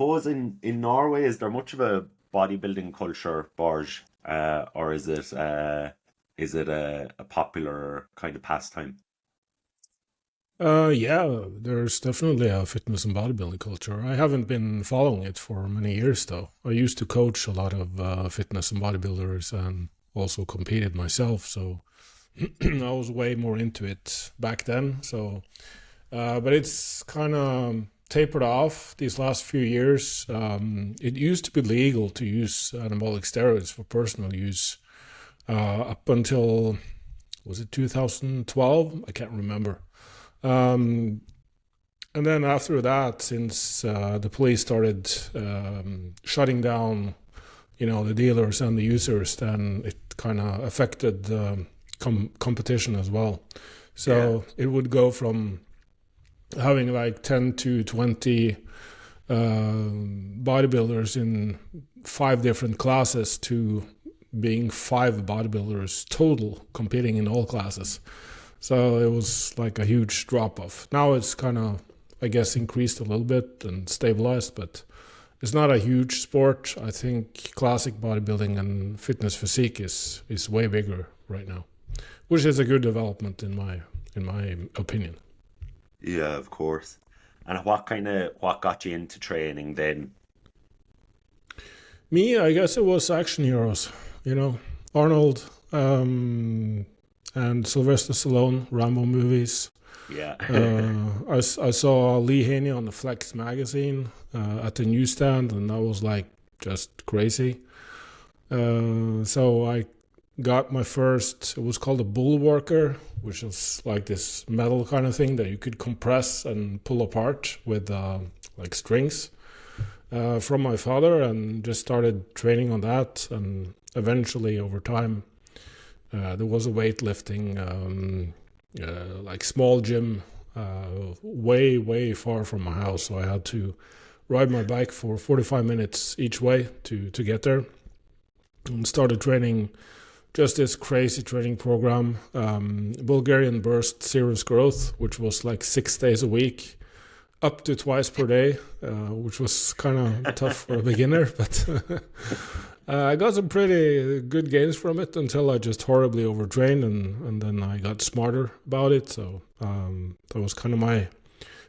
suppose in Norway, is there much of a bodybuilding culture, Borge, or is it a popular kind of pastime? Yeah, there's definitely a fitness and bodybuilding culture. I haven't been following it for many years, though. I used to coach a lot of fitness and bodybuilders and also competed myself, so I was way more into it back then. But it's kind of tapered off these last few years. It used to be legal to use anabolic steroids for personal use up until, was it 2012? I can't remember. Um, and then after that, since the police started shutting down, the dealers and the users, then it kind of affected the competition as well. Yeah, So it would go from having like 10 to 20 bodybuilders in five different classes to being five bodybuilders total competing in all classes. So it was like a huge drop off. Now it's kind of, I guess, increased a little bit and stabilized, but it's not a huge sport. I think classic bodybuilding and fitness physique is way bigger right now, which is a good development in my opinion. yeah, of course. And what got you into training then? Me, I guess it was action heroes, Arnold and Sylvester Stallone, Rambo movies. Yeah. I saw Lee Haney on the Flex magazine at the newsstand, and that was like just crazy. So I got my first, it was called a Bullworker, which is like this metal kind of thing that you could compress and pull apart with like strings from my father, and just started training on that. And eventually, over time, there was a weightlifting, like small gym, way, way far from my house. So I had to ride my bike for 45 minutes each way to get there, and started training just this crazy training program, Bulgarian burst serious growth, which was like 6 days a week, up to twice per day, which was kind of tough for a beginner, but I got some pretty good gains from it until I just horribly overtrained, and then I got smarter about it. So that was kind of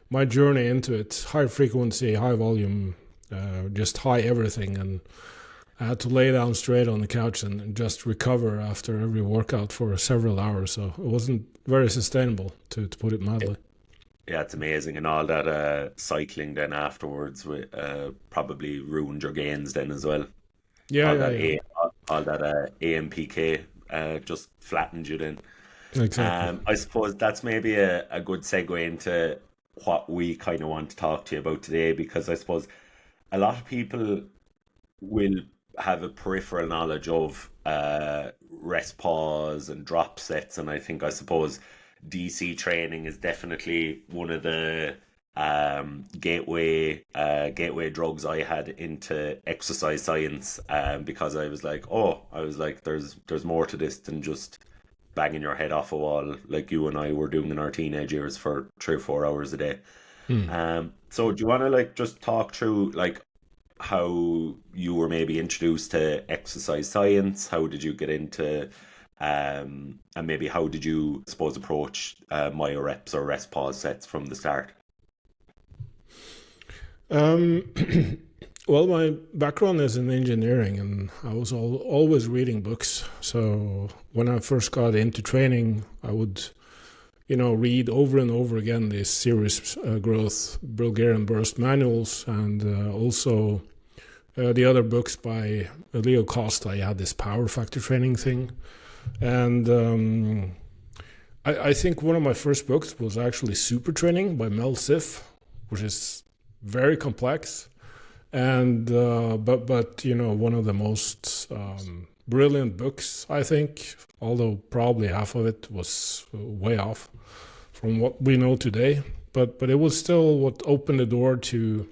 my journey into it. High frequency, high volume, just high everything, and I had to lay down straight on the couch and just recover after every workout for several hours. So it wasn't very sustainable, to put it mildly. Yeah, it's amazing. And all that cycling then afterwards probably ruined your gains then as well. Yeah, All yeah, that yeah. AMPK just flattened you then. Exactly. I suppose that's maybe a good segue into what we kind of want to talk to you about today, because I suppose a lot of people will have a peripheral knowledge of rest pause and drop sets, and I suppose DC training is definitely one of the gateway drugs I had into exercise science, because I was like, there's more to this than just banging your head off a wall like you and I were doing in our teenage years for 3 or 4 hours a day. Hmm. So do you want to like just talk through like how you were maybe introduced to exercise science? How did you get into and maybe how did you suppose approach Myo Reps or rest pause sets from the start? Um, well, my background is in engineering, and I was always reading books. So when I first got into training, I would, read over and over again these series growth Bulgarian burst manuals, and also the other books by Leo Costa. I had this power factor training thing, and I think one of my first books was actually Super Training by Mel Siff, which is very complex, and but one of the most brilliant books, I think, although probably half of it was way off from what we know today, but it was still what opened the door to,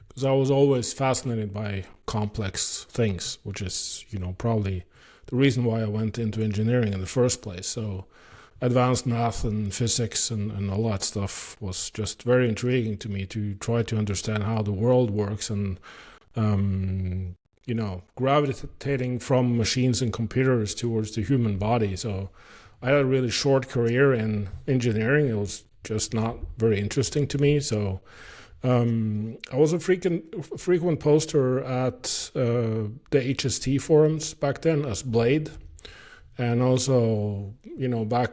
because I was always fascinated by complex things, which is probably the reason why I went into engineering in the first place. So advanced math and physics and all that stuff was just very intriguing to me, to try to understand how the world works, and gravitating from machines and computers towards the human body. So I had a really short career in engineering. It was just not very interesting to me. So I was a frequent poster at the HST forums back then as Blade, and also, back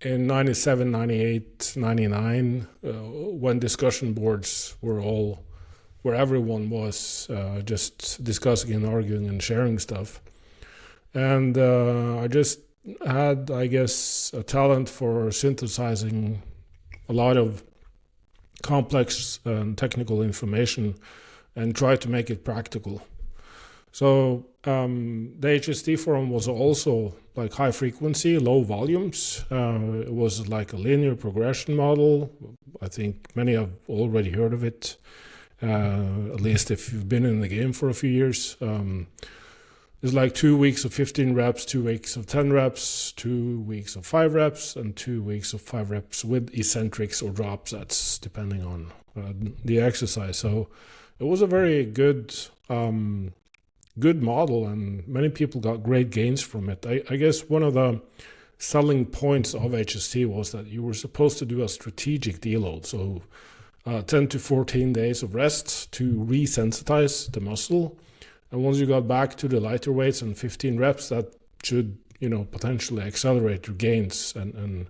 in 97, 98, 99, when discussion boards were all where everyone was just discussing and arguing and sharing stuff. And I just had, I guess, a talent for synthesizing a lot of complex and technical information and try to make it practical. So the HST forum was also like high frequency, low volumes. It was like a linear progression model. I think many have already heard of it, at least if you've been in the game for a few years. It's like 2 weeks of 15 reps, 2 weeks of 10 reps, 2 weeks of 5 reps, and 2 weeks of 5 reps with eccentrics or drop sets, depending on the exercise. So it was a very good model, and many people got great gains from it. I guess one of the selling points of HST was that you were supposed to do a strategic deload. So 10 to 14 days of rest to resensitize the muscle. And once you got back to the lighter weights and 15 reps, that should, potentially accelerate your gains and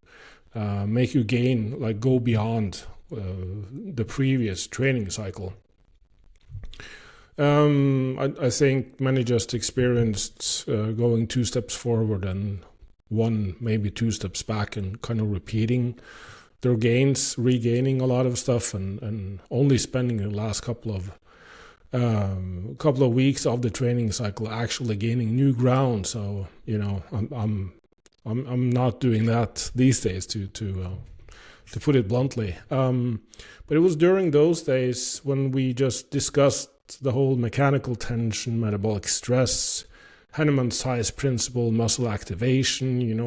make you go beyond the previous training cycle. I think many just experienced going 2 steps forward and 1, maybe 2 steps back, and kind of repeating their gains, regaining a lot of stuff, and only spending the last couple of weeks of the training cycle actually gaining new ground. So I'm not doing that these days, to put it bluntly. But it was during those days when we just discussed the whole mechanical tension, metabolic stress, Henneman's size principle, muscle activation.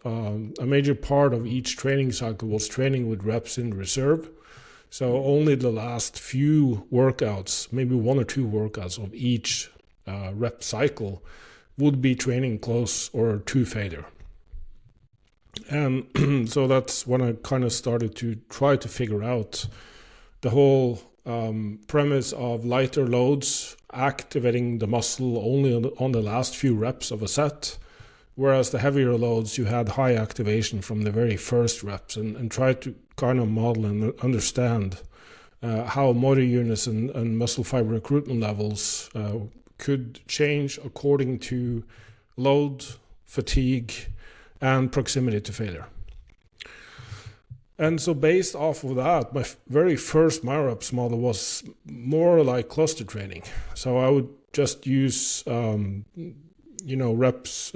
A major part of each training cycle was training with reps in reserve. So only the last few workouts, maybe 1 or 2 workouts of each rep cycle, would be training close or to failure. And so that's when I kind of started to try to figure out the whole premise of lighter loads activating the muscle only on the last few reps of a set, whereas the heavier loads, you had high activation from the very first reps, and try to kind of model and understand how motor units and muscle fiber recruitment levels could change according to load, fatigue, and proximity to failure. And so based off of that, my very first Myo Reps model was more like cluster training. So I would just use reps,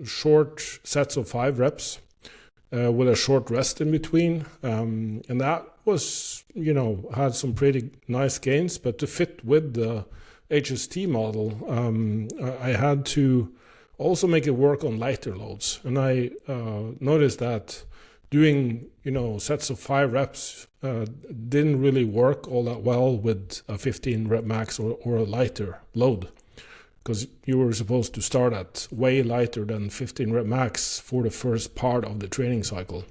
short sets of 5 reps with a short rest in between. And that was, had some pretty nice gains. But to fit with the HST model, I had to also make it work on lighter loads. And I noticed that doing, sets of 5 reps didn't really work all that well with a 15 rep max or a lighter load, because you were supposed to start at way lighter than 15 rep max for the first part of the training cycle.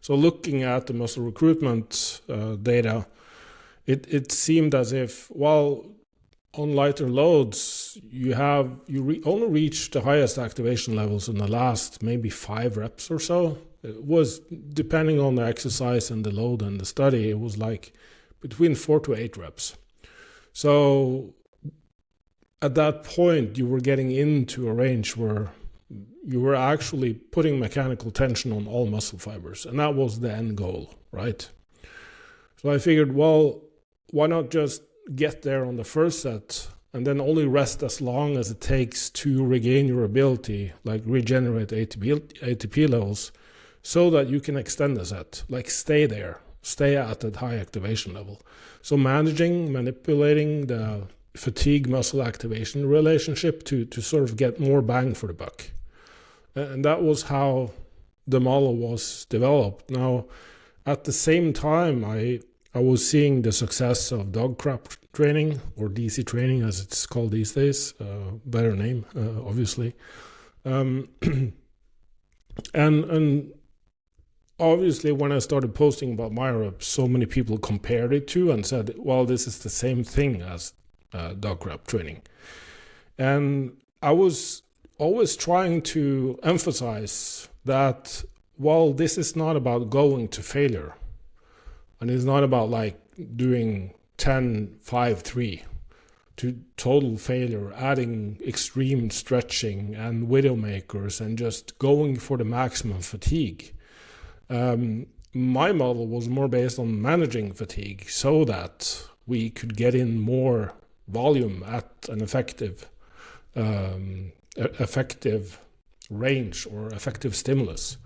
So looking at the muscle recruitment data, it seemed as if, while on lighter loads, you only reach the highest activation levels in the last maybe 5 reps or so. It was, depending on the exercise and the load and the study, it was like between 4 to 8 reps. So at that point, you were getting into a range where you were actually putting mechanical tension on all muscle fibers, and that was the end goal, right? So I figured, well, why not just get there on the first set and then only rest as long as it takes to regain your ability, like regenerate ATP levels, so that you can extend the set, like stay at that high activation level. So manipulating the fatigue muscle activation relationship to sort of get more bang for the buck. And that was how the model was developed. Now, at the same time, I was seeing the success of dog crap training, or DC training as it's called these days. Better name, obviously. And obviously, when I started posting about Myo Reps, so many people compared it to and said, well, this is the same thing as dog crap training. And I was always trying to emphasize that, well, this is not about going to failure. And it's not about like doing 10, 5, 3 to total failure, adding extreme stretching and widow makers and just going for the maximum fatigue. My model was more based on managing fatigue so that we could get in more volume at an effective range or effective stimulus.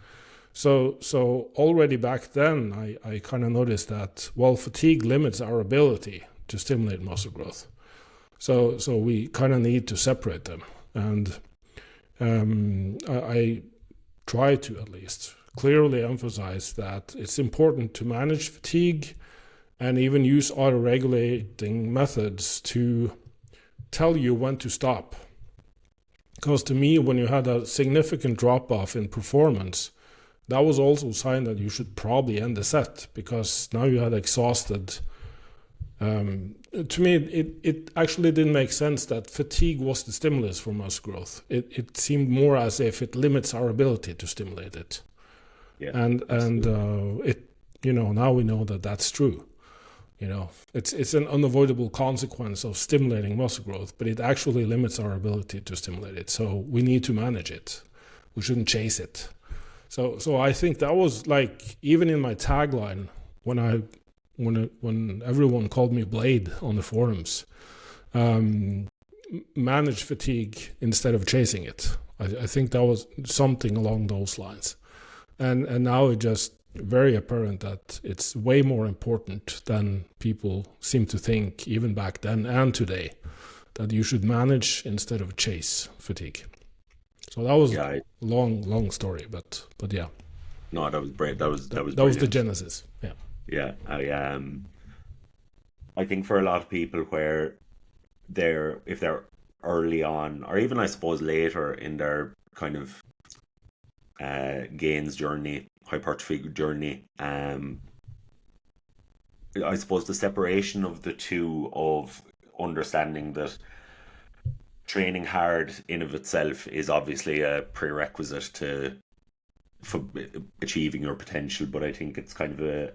So already back then, I kind of noticed that, well, fatigue limits our ability to stimulate muscle growth. So we kind of need to separate them. And I try to at least clearly emphasize that it's important to manage fatigue and even use auto-regulating methods to tell you when to stop. Because to me, when you had a significant drop-off in performance, that was also a sign that you should probably end the set, because now you had exhausted. To me, it actually didn't make sense that fatigue was the stimulus for muscle growth. It seemed more as if it limits our ability to stimulate it. Yeah, and it, now we know that that's true. It's an unavoidable consequence of stimulating muscle growth, but it actually limits our ability to stimulate it. So we need to manage it. We shouldn't chase it. So I think that was like, even in my tagline when everyone called me Blade on the forums, manage fatigue instead of chasing it. I think that was something along those lines. And now it's just very apparent that it's way more important than people seem to think, even back then and today, that you should manage instead of chase fatigue. So that was a long story, but yeah. No, that was great. That was the genesis. Yeah. Yeah, I think for a lot of people where if they're early on, or even I suppose later in their kind of gains journey, hypertrophy journey, I suppose the separation of the two, of understanding that training hard in of itself is obviously a prerequisite for achieving your potential, but I think it's kind of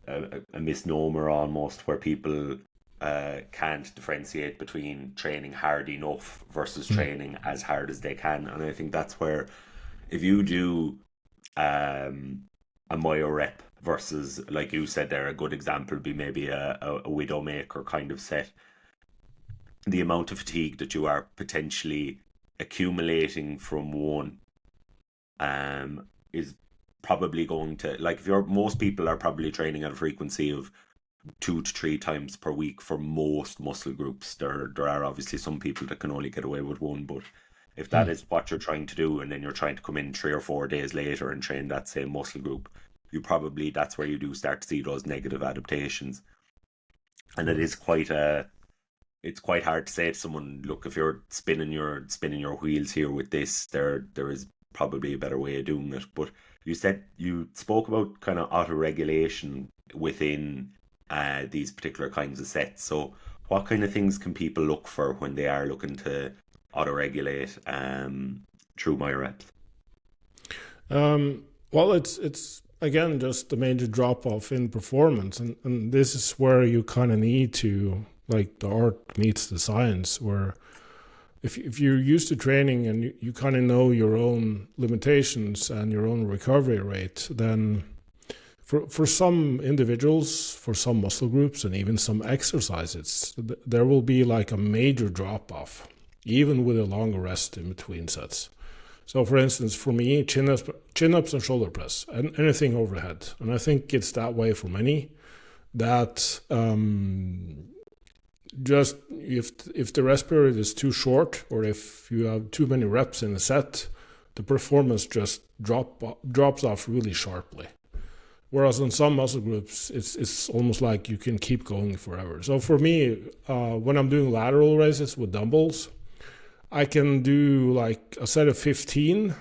a misnomer almost, where people can't differentiate between training hard enough versus training as hard as they can. And I think that's where, if you do a Myo Rep versus, like you said there, a good example would be maybe a Widowmaker kind of set, the amount of fatigue that you are potentially accumulating from one is probably going to, like, if most people are probably training at a frequency of 2 to 3 times per week for most muscle groups. There are obviously some people that can only get away with one, but if that is what you're trying to do, and then you're trying to come in 3 or 4 days later and train that same muscle group, that's where you do start to see those negative adaptations. And it's quite hard to say to someone, look, if you're spinning your wheels here with this, there is probably a better way of doing it. But you spoke about kind of auto-regulation within these particular kinds of sets. So what kind of things can people look for when they are looking to auto-regulate through Myo Reps? Well, it's again just the major drop-off in performance, and this is where you kind of need to, like, the art meets the science, where if you're used to training and you kind of know your own limitations and your own recovery rate, then for some individuals, for some muscle groups, and even some exercises, there will be like a major drop-off, even with a longer rest in between sets. So, for instance, for me, chin-ups and shoulder press, and anything overhead. And I think it's that way for many, that just if the rest period is too short, or if you have too many reps in a set, the performance just drops off really sharply. Whereas on some muscle groups, it's almost like you can keep going forever. So for me, when I'm doing lateral raises with dumbbells, I can do like a set of 15,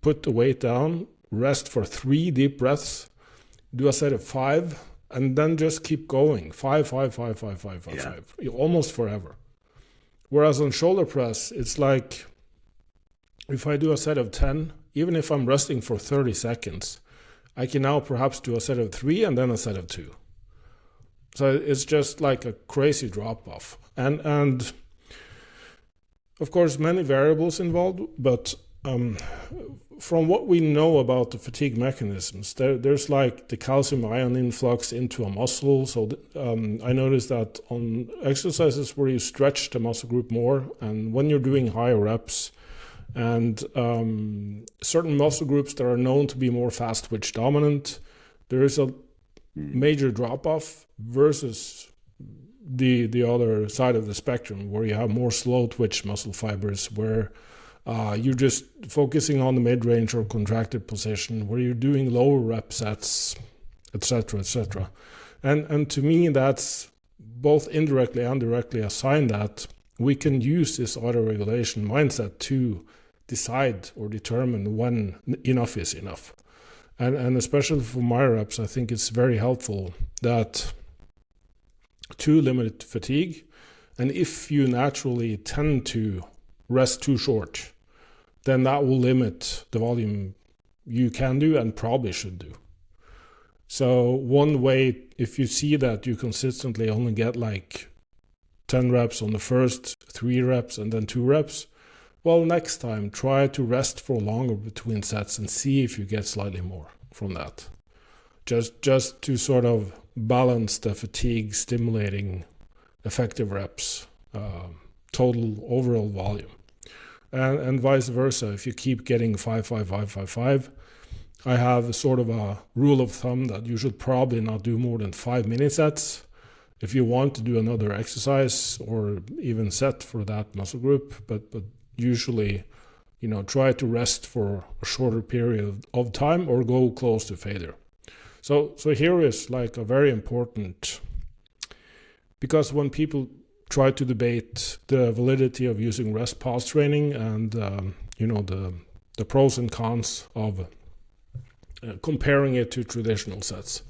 put the weight down, rest for 3 deep breaths, do a set of 5, and then just keep going. 5, 5, 5, 5, 5, 5, 5, almost forever. Whereas on shoulder press, it's like if I do a set of 10, even if I'm resting for 30 seconds, I can now perhaps do a set of 3 and then a set of 2. So it's just like a crazy drop-off. And of course, many variables involved, but from what we know about the fatigue mechanisms, there's like the calcium ion influx into a muscle. So I noticed that on exercises where you stretch the muscle group more, and when you're doing higher reps, and certain muscle groups that are known to be more fast twitch dominant, there is a major drop-off versus the other side of the spectrum where you have more slow twitch muscle fibers, where you're just focusing on the mid-range or contracted position, where you're doing lower rep sets, etc., etc. And to me, that's both indirectly and directly a sign that we can use this auto-regulation mindset to decide or determine when enough is enough. And especially for my reps, I think it's very helpful that to limit fatigue, and if you naturally tend to rest too short, then that will limit the volume you can do and probably should do. So one way, if you see that you consistently only get like 10 reps on the first 3 reps and then 2 reps, well, next time try to rest for longer between sets and see if you get slightly more from that. Just to sort of balance the fatigue stimulating effective reps, total overall volume. And vice versa, if you keep getting 5, 5, 5, 5, 5, I have sort of a rule of thumb that you should probably not do more than 5 mini sets if you want to do another exercise or even set for that muscle group, but usually, try to rest for a shorter period of time or go close to failure. So here is like a very important, because when people try to debate the validity of using rest pause training and the pros and cons of comparing it to traditional sets,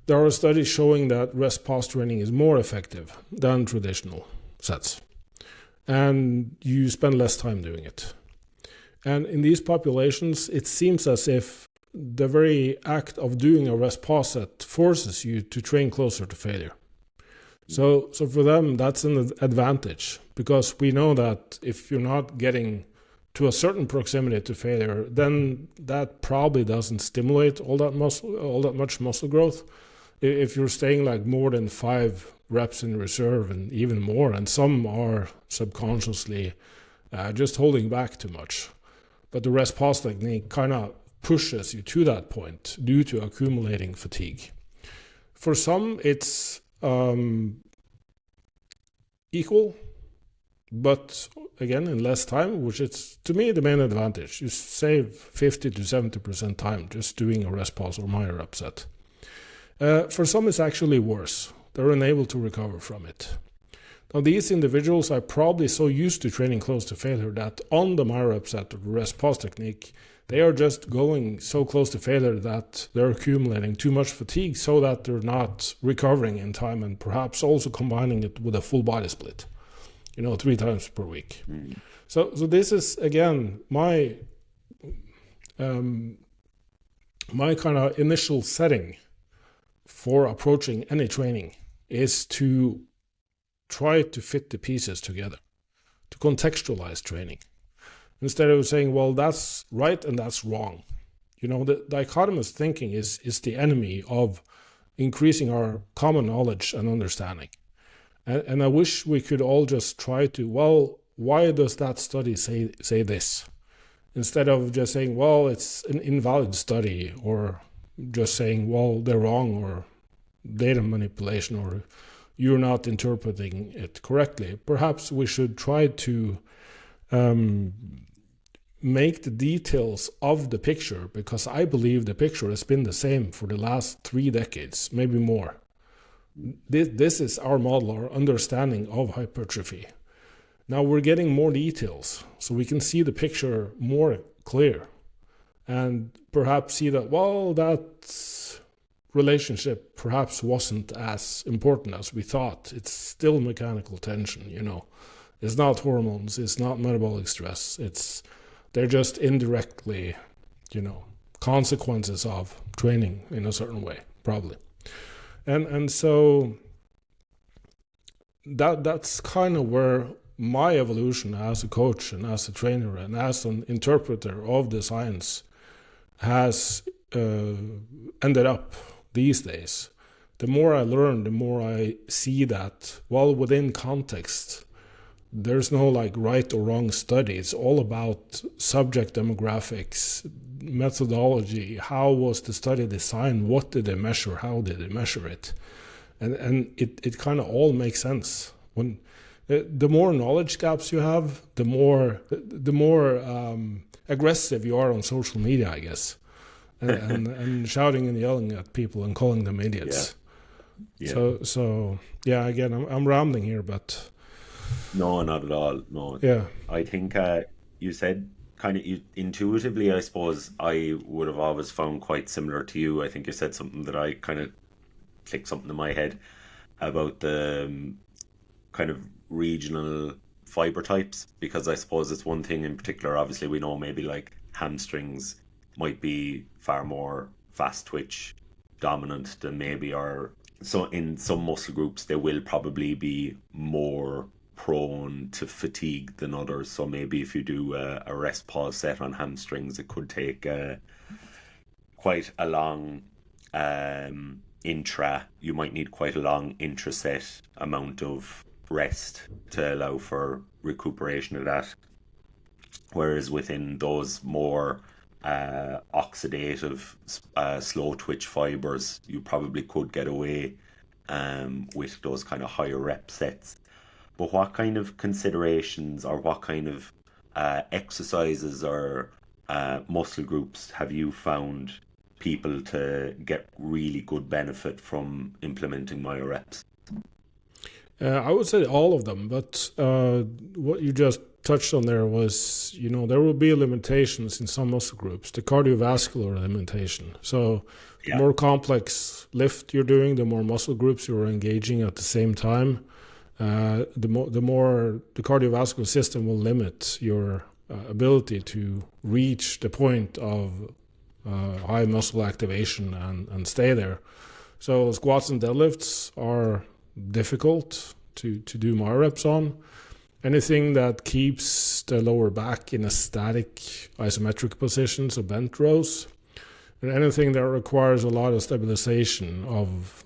there are studies showing that rest pause training is more effective than traditional sets, and you spend less time doing it. And in these populations, it seems as if the very act of doing a rest pause set forces you to train closer to failure. So for them, that's an advantage, because we know that if you're not getting to a certain proximity to failure, then that probably doesn't stimulate all that much muscle growth. If you're staying like more than 5 reps in reserve and even more, and some are subconsciously just holding back too much. But the rest pause technique kind of pushes you to that point due to accumulating fatigue. For some, it's equal, but again, in less time, which is, to me, the main advantage. You save 50 to 70% time just doing a rest pause or Myo Reps set. For some, it's actually worse. They're unable to recover from it. Now, these individuals are probably so used to training close to failure that on the Myo Reps set or the rest pause technique, they are just going so close to failure that they're accumulating too much fatigue so that they're not recovering in time, and perhaps also combining it with a full body split, 3 times per week. So this is, again, my kind of initial setting for approaching any training is to try to fit the pieces together, to contextualize training, instead of saying, well, that's right and that's wrong. The dichotomous thinking is the enemy of increasing our common knowledge and understanding. And I wish we could all just try to, well, why does that study say this? Instead of just saying, well, it's an invalid study, or just saying, well, they're wrong, or data manipulation, or you're not interpreting it correctly. Perhaps we should try to make the details of the picture, because I believe the picture has been the same for the last 3 decades, maybe more. This is our model, our understanding of hypertrophy. Now we're getting more details, so we can see the picture more clear, and perhaps see that, well, that relationship perhaps wasn't as important as we thought. It's still mechanical tension, It's not hormones, it's not metabolic stress. They're just indirectly, consequences of training in a certain way, probably. And so that's kind of where my evolution as a coach and as a trainer and as an interpreter of the science has ended up these days. The more I learn, the more I see that, well, within context, there's no right or wrong study. It's all about subject demographics, methodology. How was the study designed? What did they measure? How did they measure it? And it kind of all makes sense. When the more knowledge gaps you have, the more aggressive you are on social media, I guess, and shouting and yelling at people and calling them idiots. Yeah. So yeah. Again, I'm rambling here, but. No, not at all. No. Yeah. I think you said kind of intuitively, I suppose, I would have always found quite similar to you. I think you said something that I kind of clicked something in my head about the kind of regional fiber types, because I suppose it's one thing in particular. Obviously, we know maybe hamstrings might be far more fast twitch dominant than maybe so in some muscle groups they will probably be more prone to fatigue than others. So maybe if you do a rest pause set on hamstrings, it could take quite a long you might need quite a long intraset amount of rest to allow for recuperation of that. Whereas within those more oxidative, slow twitch fibers, you probably could get away with those kind of higher rep sets. But what kind of considerations or what kind of exercises or muscle groups have you found people to get really good benefit from implementing Myo Reps? I would say all of them, but what you just touched on there was, there will be limitations in some muscle groups, the cardiovascular limitation. So the more complex lift you're doing, the more muscle groups you're engaging at the same time, the more the cardiovascular system will limit your ability to reach the point of high muscle activation and stay there. So squats and deadlifts are difficult to do Myo Reps on. Anything that keeps the lower back in a static isometric position, so bent rows, and anything that requires a lot of stabilization of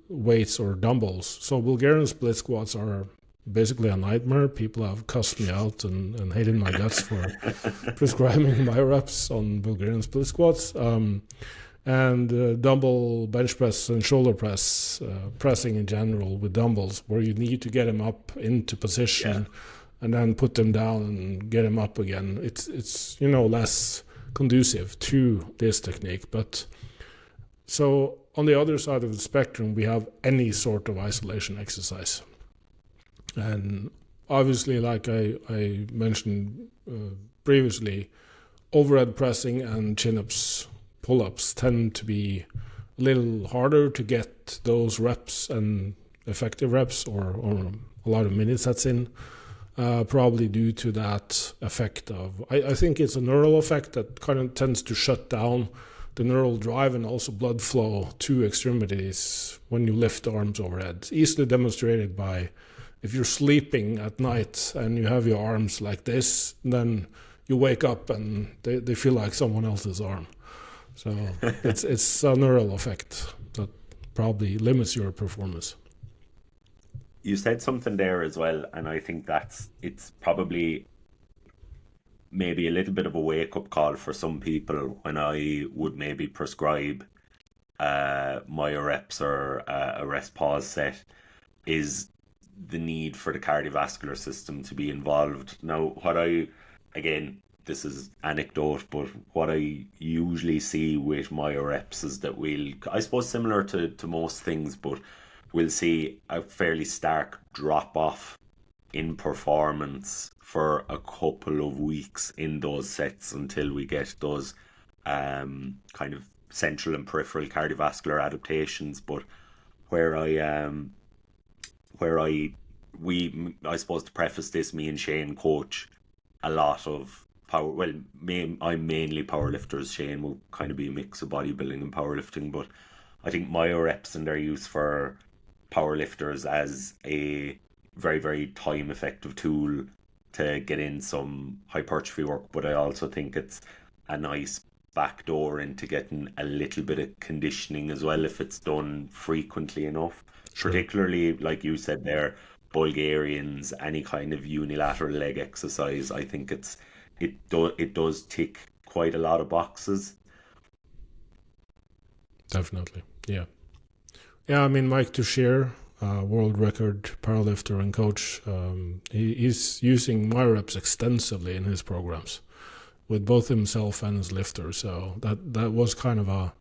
weights or dumbbells. So Bulgarian split squats are basically a nightmare. People have cussed me out and hated my guts for prescribing Myo Reps on Bulgarian split squats. And dumbbell bench press and shoulder press, pressing in general with dumbbells, where you need to get them up into position and then put them down and get them up again. It's less conducive to this technique. But so on the other side of the spectrum, we have any sort of isolation exercise. And obviously, like I mentioned previously, overhead pressing and chin-ups, pull-ups tend to be a little harder to get those reps and effective reps or a lot of minutes that's in, probably due to that effect of, I think it's a neural effect that kind of tends to shut down the neural drive and also blood flow to extremities when you lift arms overhead. It's easily demonstrated by if you're sleeping at night and you have your arms like this, then you wake up and they feel like someone else's arm. So it's a neural effect that probably limits your performance. You said something there as well, and I think it's probably maybe a little bit of a wake-up call for some people when I would maybe prescribe Myo Reps or a rest pause set, is the need for the cardiovascular system to be involved. Now, again, this is anecdote, but what I usually see with Myo Reps is that I suppose similar to most things, but we'll see a fairly stark drop off in performance for a couple of weeks in those sets until we get those kind of central and peripheral cardiovascular adaptations. But where where I I suppose to preface this, me and Shane coach a lot of I'm mainly powerlifters. Shane will kind of be a mix of bodybuilding and powerlifting, but I think Myo Reps and their use for powerlifters as a very, very time effective tool to get in some hypertrophy work, but I also think it's a nice backdoor into getting a little bit of conditioning as well if it's done frequently enough. Sure. Particularly, like you said there, Bulgarians, any kind of unilateral leg exercise. I think it does tick quite a lot of boxes. Definitely. Yeah. Yeah, I mean, Mike Tuchscherer, world record powerlifter and coach, he's using Myo Reps extensively in his programs with both himself and his lifter. So that was kind of a,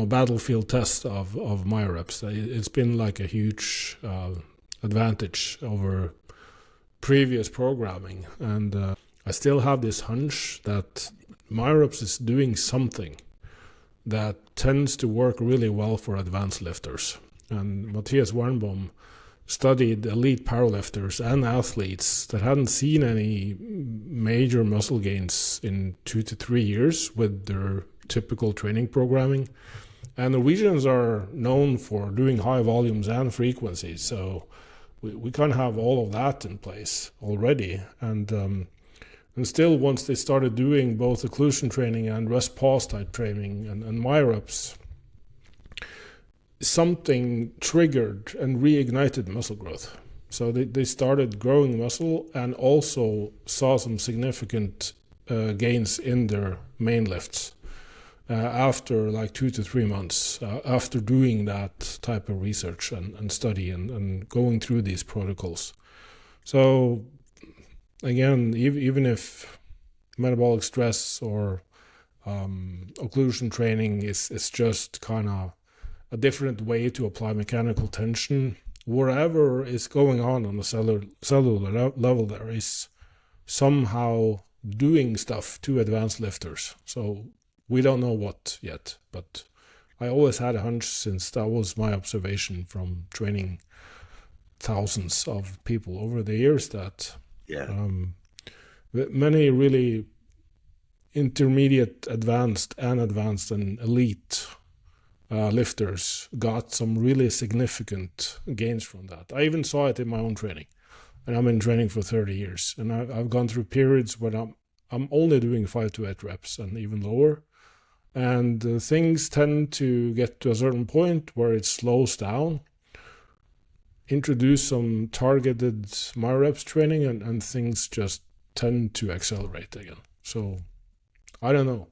battlefield test of Myo Reps. It's been like a huge advantage over previous programming. And I still have this hunch that Myo Reps is doing something that tends to work really well for advanced lifters. And Matthias Warnbaum studied elite powerlifters and athletes that hadn't seen any major muscle gains in 2 to 3 years with their typical training programming. And Norwegians are known for doing high volumes and frequencies, so we kind of have all of that in place already. And still, once they started doing both occlusion training and rest pause type training and Myo Reps, something triggered and reignited muscle growth. So they started growing muscle and also saw some significant gains in their main lifts after like 2 to 3 months after doing that type of research and study and going through these protocols. So again, even if metabolic stress or occlusion training is just kind of a different way to apply mechanical tension, whatever is going on the cellular level, there is somehow doing stuff to advanced lifters. So we don't know what yet, but I always had a hunch, since that was my observation from training thousands of people over the years, that many really intermediate, advanced and elite lifters got some really significant gains from that. I even saw it in my own training, and I'm in training for 30 years, and I've gone through periods when I'm only doing 5 to 8 reps and even lower, and things tend to get to a certain point where it slows down. Introduce some targeted Myo Reps training, and things just tend to accelerate again. So I don't know.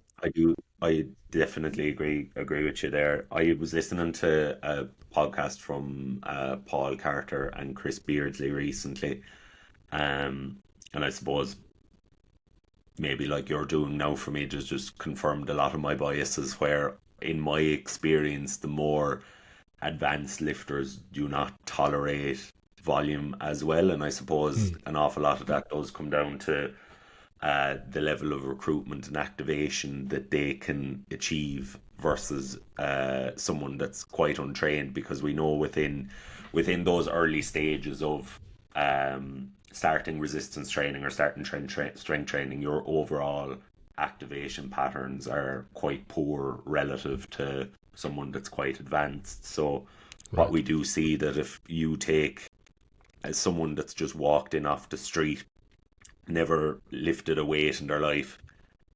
I definitely agree with you there. I was listening to a podcast from Paul Carter and Chris Beardsley recently, and I suppose maybe like you're doing now for me just confirmed a lot of my biases, where in my experience the more advanced lifters do not tolerate volume as well, and I suppose an awful lot of that does come down to the level of recruitment and activation that they can achieve versus someone that's quite untrained, because we know within those early stages of starting resistance training or starting strength training, your overall activation patterns are quite poor relative to someone that's quite advanced. So what we do see, that if you take as someone that's just walked in off the street, never lifted a weight in their life,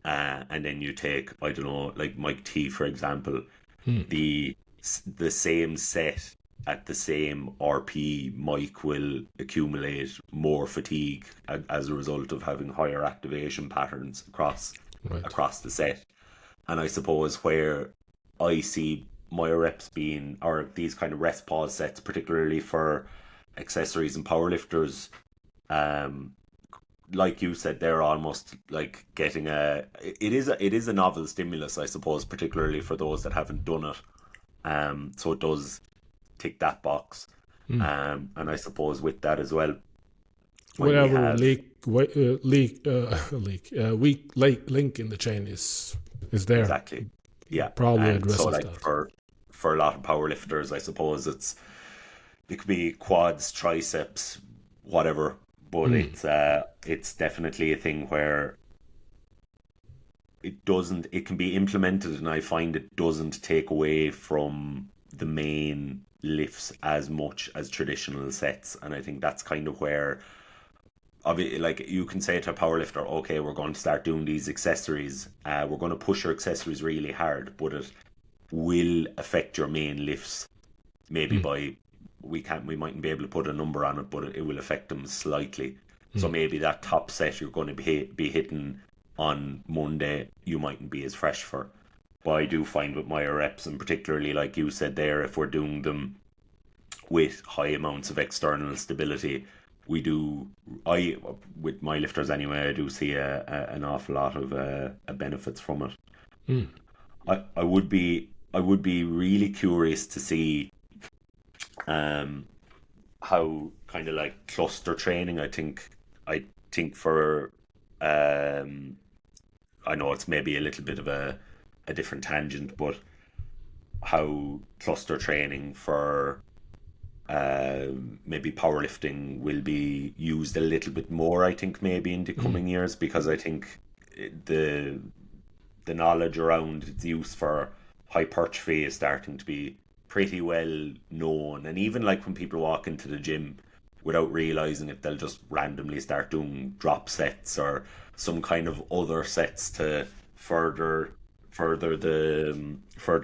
and then you take, I don't know, like Mike T for example, the same set at the same RP, Mike will accumulate more fatigue as a result of having higher activation patterns across the set. And I suppose where I see Myo Reps being, or these kind of rest pause sets, particularly for accessories and powerlifters, like you said, they're almost like getting it is a novel stimulus, I suppose, particularly for those that haven't done it. So it does tick that box. Mm. And I suppose with that as well, when we Whatever have weak link in the chain is there. exactly, yeah, Probably and so addresses like that. for a lot of powerlifters, I suppose it could be quads, triceps, whatever, but it's definitely a thing where it can be implemented, and I find it doesn't take away from the main lifts as much as traditional sets. And I think that's kind of where, like, you can say to a powerlifter, okay, we're going to start doing these accessories, we're going to push your accessories really hard, but it will affect your main lifts maybe by, we mightn't be able to put a number on it, but it will affect them slightly. So maybe that top set you're going to be hitting on Monday, you mightn't be as fresh for. But I do find with Myo Reps, and particularly like you said there, if we're doing them with high amounts of external stability, with my lifters anyway, I do see an awful lot of benefits from it. I would be really curious to see how kind of like cluster training. I think for I know it's maybe a little bit of a different tangent, but how cluster training for maybe powerlifting will be used a little bit more, I think, maybe in the coming years, because I think the knowledge around its use for hypertrophy is starting to be pretty well known. And even like when people walk into the gym without realizing it, they'll just randomly start doing drop sets or some kind of other sets to further the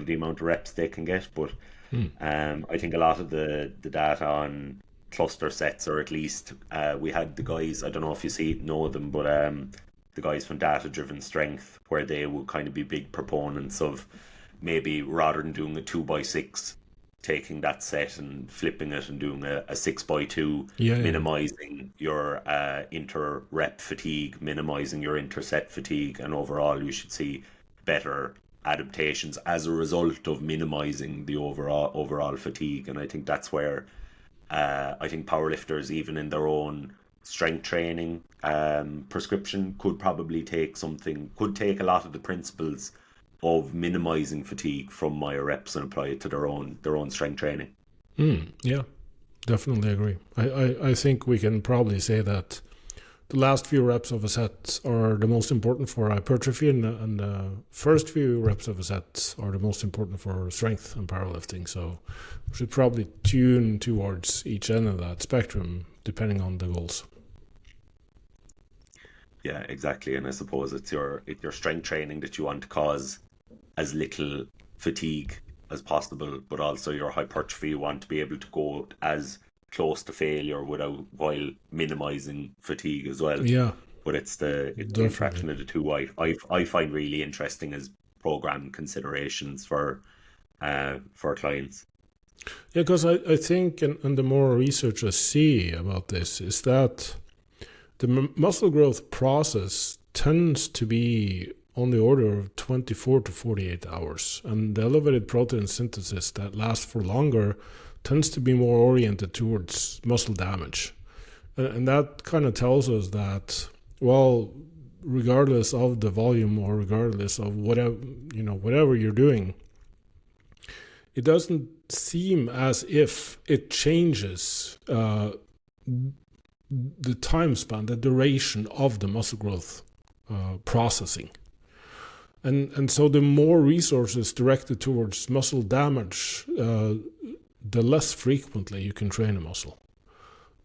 amount of reps they can get. But I think a lot of the data on cluster sets, or at least we had the guys, I don't know if you know them, but the guys from Data Driven Strength, where they would kind of be big proponents of maybe rather than doing a 2x6, taking that set and flipping it and doing a 6x2, minimizing your inter-rep fatigue, minimizing your inter-set fatigue, and overall you should see better adaptations as a result of minimizing the overall fatigue. And I think that's where I think powerlifters, even in their own strength training prescription, could take a lot of the principles of minimizing fatigue from Myo Reps and apply it to their own strength training. Yeah, definitely agree. I think we can probably say that the last few reps of a set are the most important for hypertrophy, and the first few reps of a set are the most important for strength and powerlifting. So we should probably tune towards each end of that spectrum depending on the goals. Yeah, exactly. And I suppose it's your strength training that you want to cause as little fatigue as possible, but also your hypertrophy, you want to be able to go as close to failure while minimizing fatigue as well. Yeah, but it's the interaction of the two I find really interesting as program considerations for clients. Yeah, because I think, and the more research I see about this, is that the muscle growth process tends to be on the order of 24 to 48 hours. And the elevated protein synthesis that lasts for longer tends to be more oriented towards muscle damage. And that kind of tells us that, well, regardless of the volume or regardless of whatever you're doing, it doesn't seem as if it changes the time span, the duration of the muscle growth processing. And so the more resources directed towards muscle damage, the less frequently you can train a muscle.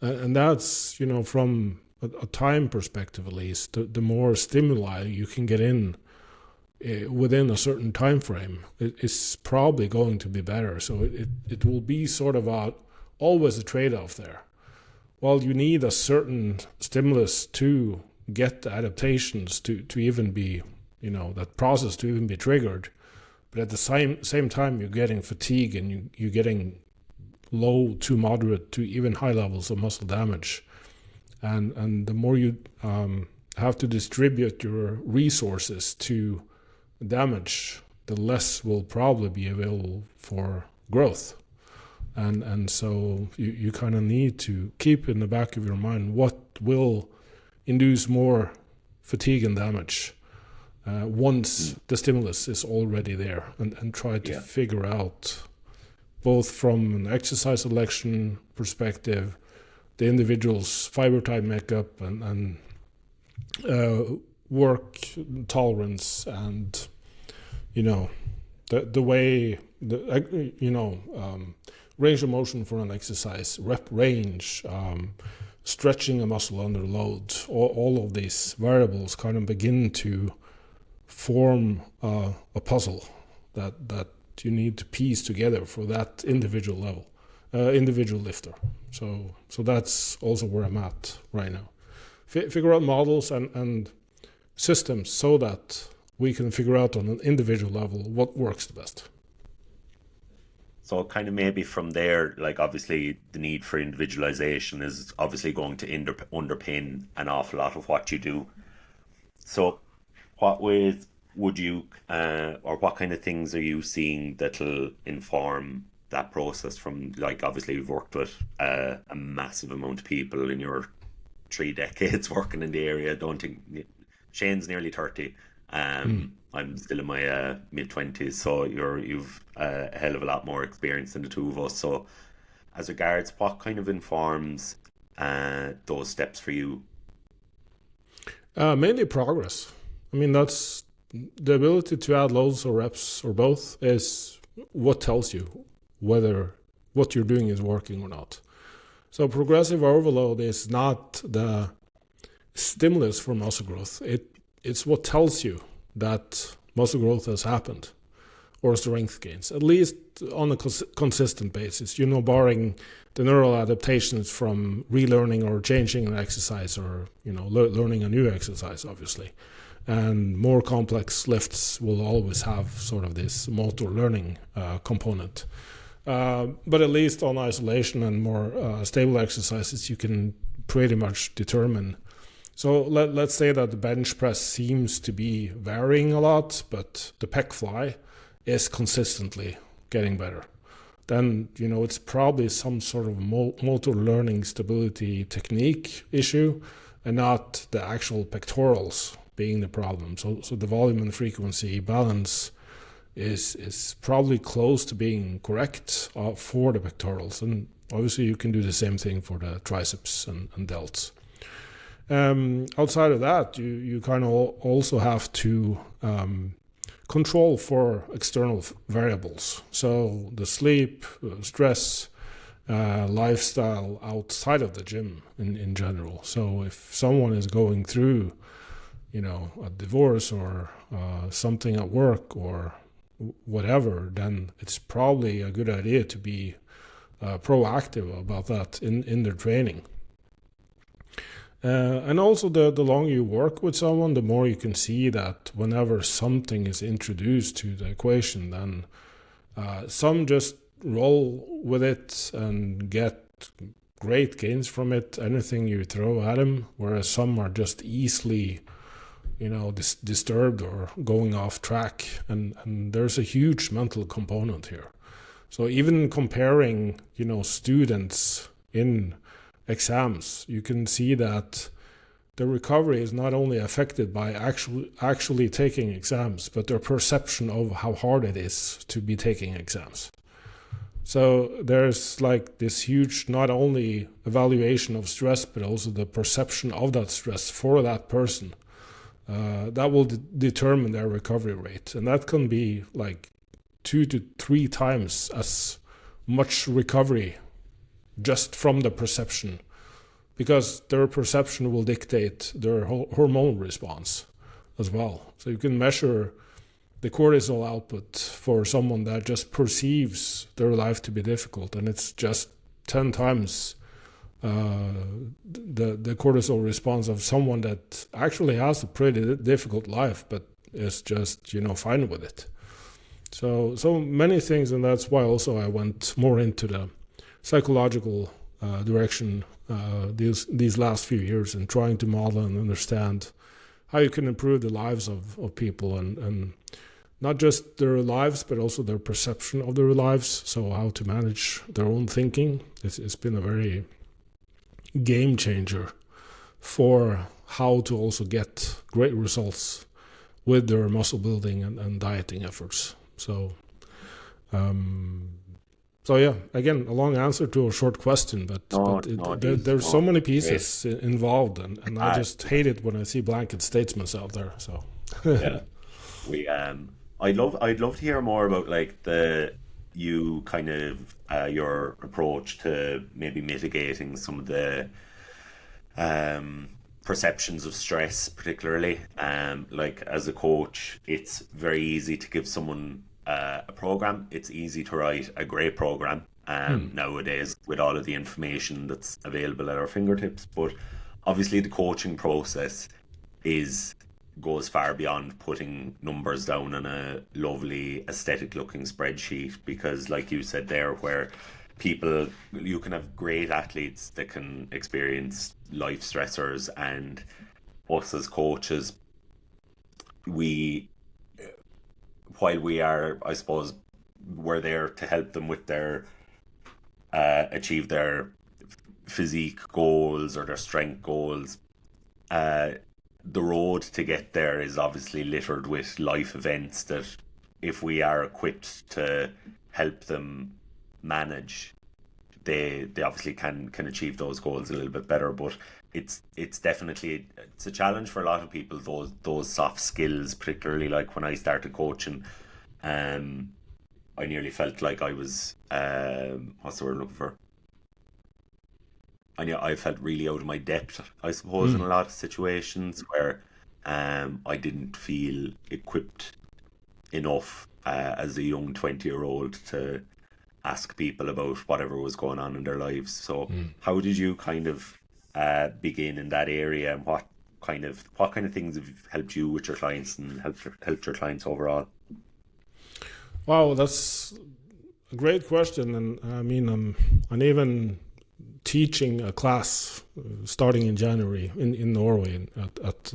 And that's, from a time perspective at least, the more stimuli you can get in within a certain time frame, it's probably going to be better. So it will be sort of always a trade-off there. Well, you need a certain stimulus to get the adaptations to even be, that process to even be triggered. But at the same time, you're getting fatigue and you're getting low to moderate to even high levels of muscle damage. and the more you have to distribute your resources to damage, the less will probably be available for growth. And so you kind of need to keep in the back of your mind what will induce more fatigue and damage once the stimulus is already there, and try to figure out, both from an exercise selection perspective, the individual's fiber type makeup, and work tolerance, and the way range of motion for an exercise, rep range, stretching a muscle under load, all of these variables kind of begin to form a puzzle that you need to piece together for that individual level, individual lifter. So that's also where I'm at right now. Figure out models and systems so that we can figure out on an individual level what works the best. So kind of maybe from there, like obviously the need for individualization is obviously going to underpin an awful lot of what you do. So what ways would you, or what kind of things are you seeing that'll inform that process from, like obviously you've worked with a massive amount of people in your 3 decades working in the area. Don't think Shane's nearly 30. I'm still in my mid-20s, so you've a hell of a lot more experience than the two of us. So as regards, what kind of informs those steps for you? Mainly progress. I mean, that's the ability to add loads or reps or both is what tells you whether what you're doing is working or not. So progressive overload is not the stimulus for muscle growth. It's what tells you that muscle growth has happened, or strength gains, at least on a consistent basis, barring the neural adaptations from relearning or changing an exercise, or learning a new exercise, obviously. And more complex lifts will always have sort of this motor learning component. But at least on isolation and more stable exercises, you can pretty much determine. So let's say that the bench press seems to be varying a lot, but the pec fly is consistently getting better. Then, it's probably some sort of motor learning stability technique issue, and not the actual pectorals being the problem. So the volume and frequency balance is probably close to being correct for the pectorals. And obviously you can do the same thing for the triceps and delts. Outside of that, you kind of also have to control for external variables. So the sleep, stress, lifestyle outside of the gym in general. So if someone is going through, a divorce or something at work or whatever, then it's probably a good idea to be proactive about that in their training. And also the longer you work with someone, the more you can see that whenever something is introduced to the equation, then some just roll with it and get great gains from it, anything you throw at them, whereas some are just easily disturbed or going off track, and there's a huge mental component here. So even comparing students in exams, you can see that the recovery is not only affected by actually taking exams, but their perception of how hard it is to be taking exams. So there's like this huge, not only evaluation of stress, but also the perception of that stress for that person. That will determine their recovery rate. And that can be like 2 to 3 times as much recovery just from the perception, because their perception will dictate their hormone response as well. So you can measure the cortisol output for someone that just perceives their life to be difficult, and it's just 10 times the cortisol response of someone that actually has a pretty difficult life, but is just fine with it. So many things, and that's why also I went more into the psychological direction these last few years, and trying to model and understand how you can improve the lives of people, and not just their lives, but also their perception of their lives. So how to manage their own thinking. It's been a very game changer for how to also get great results with their muscle building and dieting efforts. So yeah, again, a long answer to a short question, but there's so many pieces involved, and I just hate it when I see blanket statements out there. So yeah, I'd love to hear more about like you kind of your approach to maybe mitigating some of the perceptions of stress, particularly. Like as a coach, it's very easy to give someone a program. It's easy to write a great program nowadays with all of the information that's available at our fingertips. But obviously, the coaching process goes far beyond putting numbers down on a lovely aesthetic looking spreadsheet, because like you said there, where you can have great athletes that can experience life stressors, and us as coaches, while we are, I suppose, we're there to help them with their achieve their physique goals or their strength goals. The road to get there is obviously littered with life events that, if we are equipped to help them manage, they obviously can achieve those goals a little bit better. But it's definitely a challenge for a lot of people, those soft skills, particularly like when I started coaching. I nearly felt like I was what's the word I'm looking for? I felt really out of my depth, I suppose, in a lot of situations where I didn't feel equipped enough as a young 20-year-old to ask people about whatever was going on in their lives. So how did you kind of begin in that area, and what kind of things have helped you with your clients and helped your clients overall? Wow, that's a great question. And I mean, I'm even teaching a class starting in January in Norway at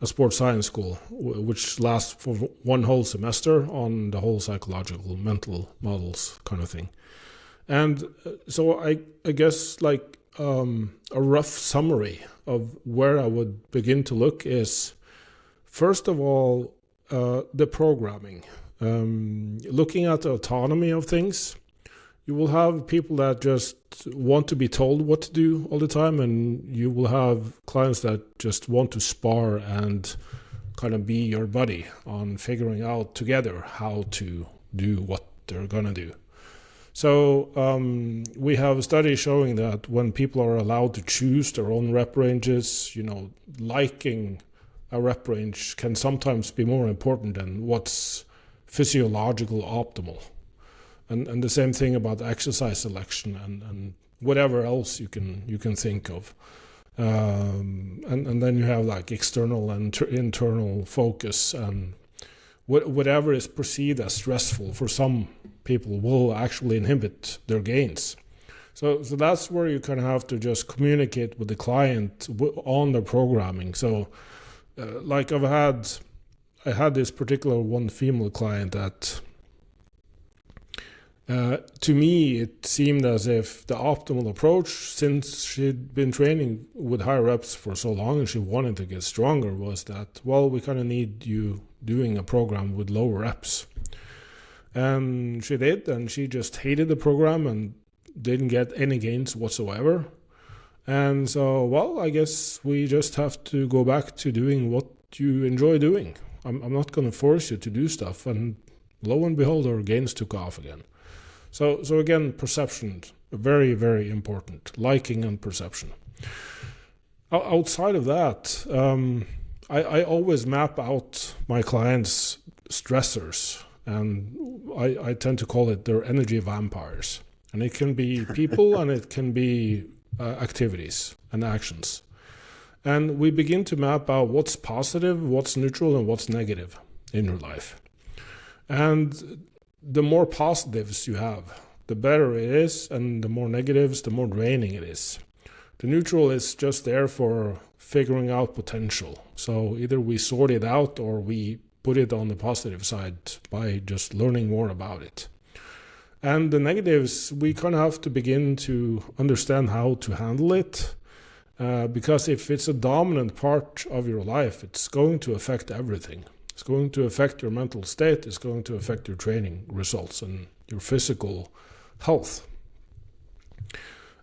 a sports science school, which lasts for one whole semester on the whole psychological, mental models kind of thing. And so I guess like a rough summary of where I would begin to look is, first of all, the programming. Looking at the autonomy of things. You will have people that just want to be told what to do all the time, and you will have clients that just want to spar and kind of be your buddy on figuring out together how to do what they're gonna do. So we have a study showing that when people are allowed to choose their own rep ranges, liking a rep range can sometimes be more important than what's physiological optimal. And the same thing about exercise selection and whatever else you can think of. And then you have like external and internal focus, and whatever is perceived as stressful for some people will actually inhibit their gains. So that's where you kind of have to just communicate with the client on the programming. So like I had this particular one female client that to me, it seemed as if the optimal approach, since she'd been training with high reps for so long and she wanted to get stronger, was that, well, we kind of need you doing a program with lower reps. And she did, and she just hated the program and didn't get any gains whatsoever. And so, well, I guess we just have to go back to doing what you enjoy doing. I'm not going to force you to do stuff. And lo and behold, our gains took off again. So again, perception, very, very important. Liking and perception. Outside of that, I always map out my clients' stressors, and I tend to call it their energy vampires. And it can be people and it can be activities and actions. And we begin to map out what's positive, what's neutral, and what's negative in your life. And the more positives you have, the better it is, and the more negatives, the more draining it is. The neutral is just there for figuring out potential. So either we sort it out or we put it on the positive side by just learning more about it. And the negatives, we kind of have to begin to understand how to handle it. Because if it's a dominant part of your life, it's going to affect everything. It's going to affect your mental state, it's going to affect your training results and your physical health.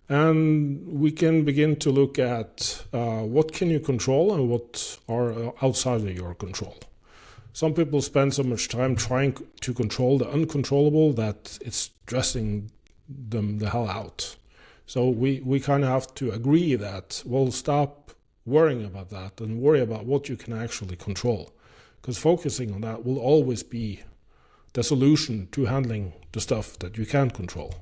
And we can begin to look at what can you control and what are outside of your control. Some people spend so much time trying to control the uncontrollable that it's stressing them the hell out. So we kind of have to agree that, well, stop worrying about that and worry about what you can actually control. Because focusing on that will always be the solution to handling the stuff that you can't control.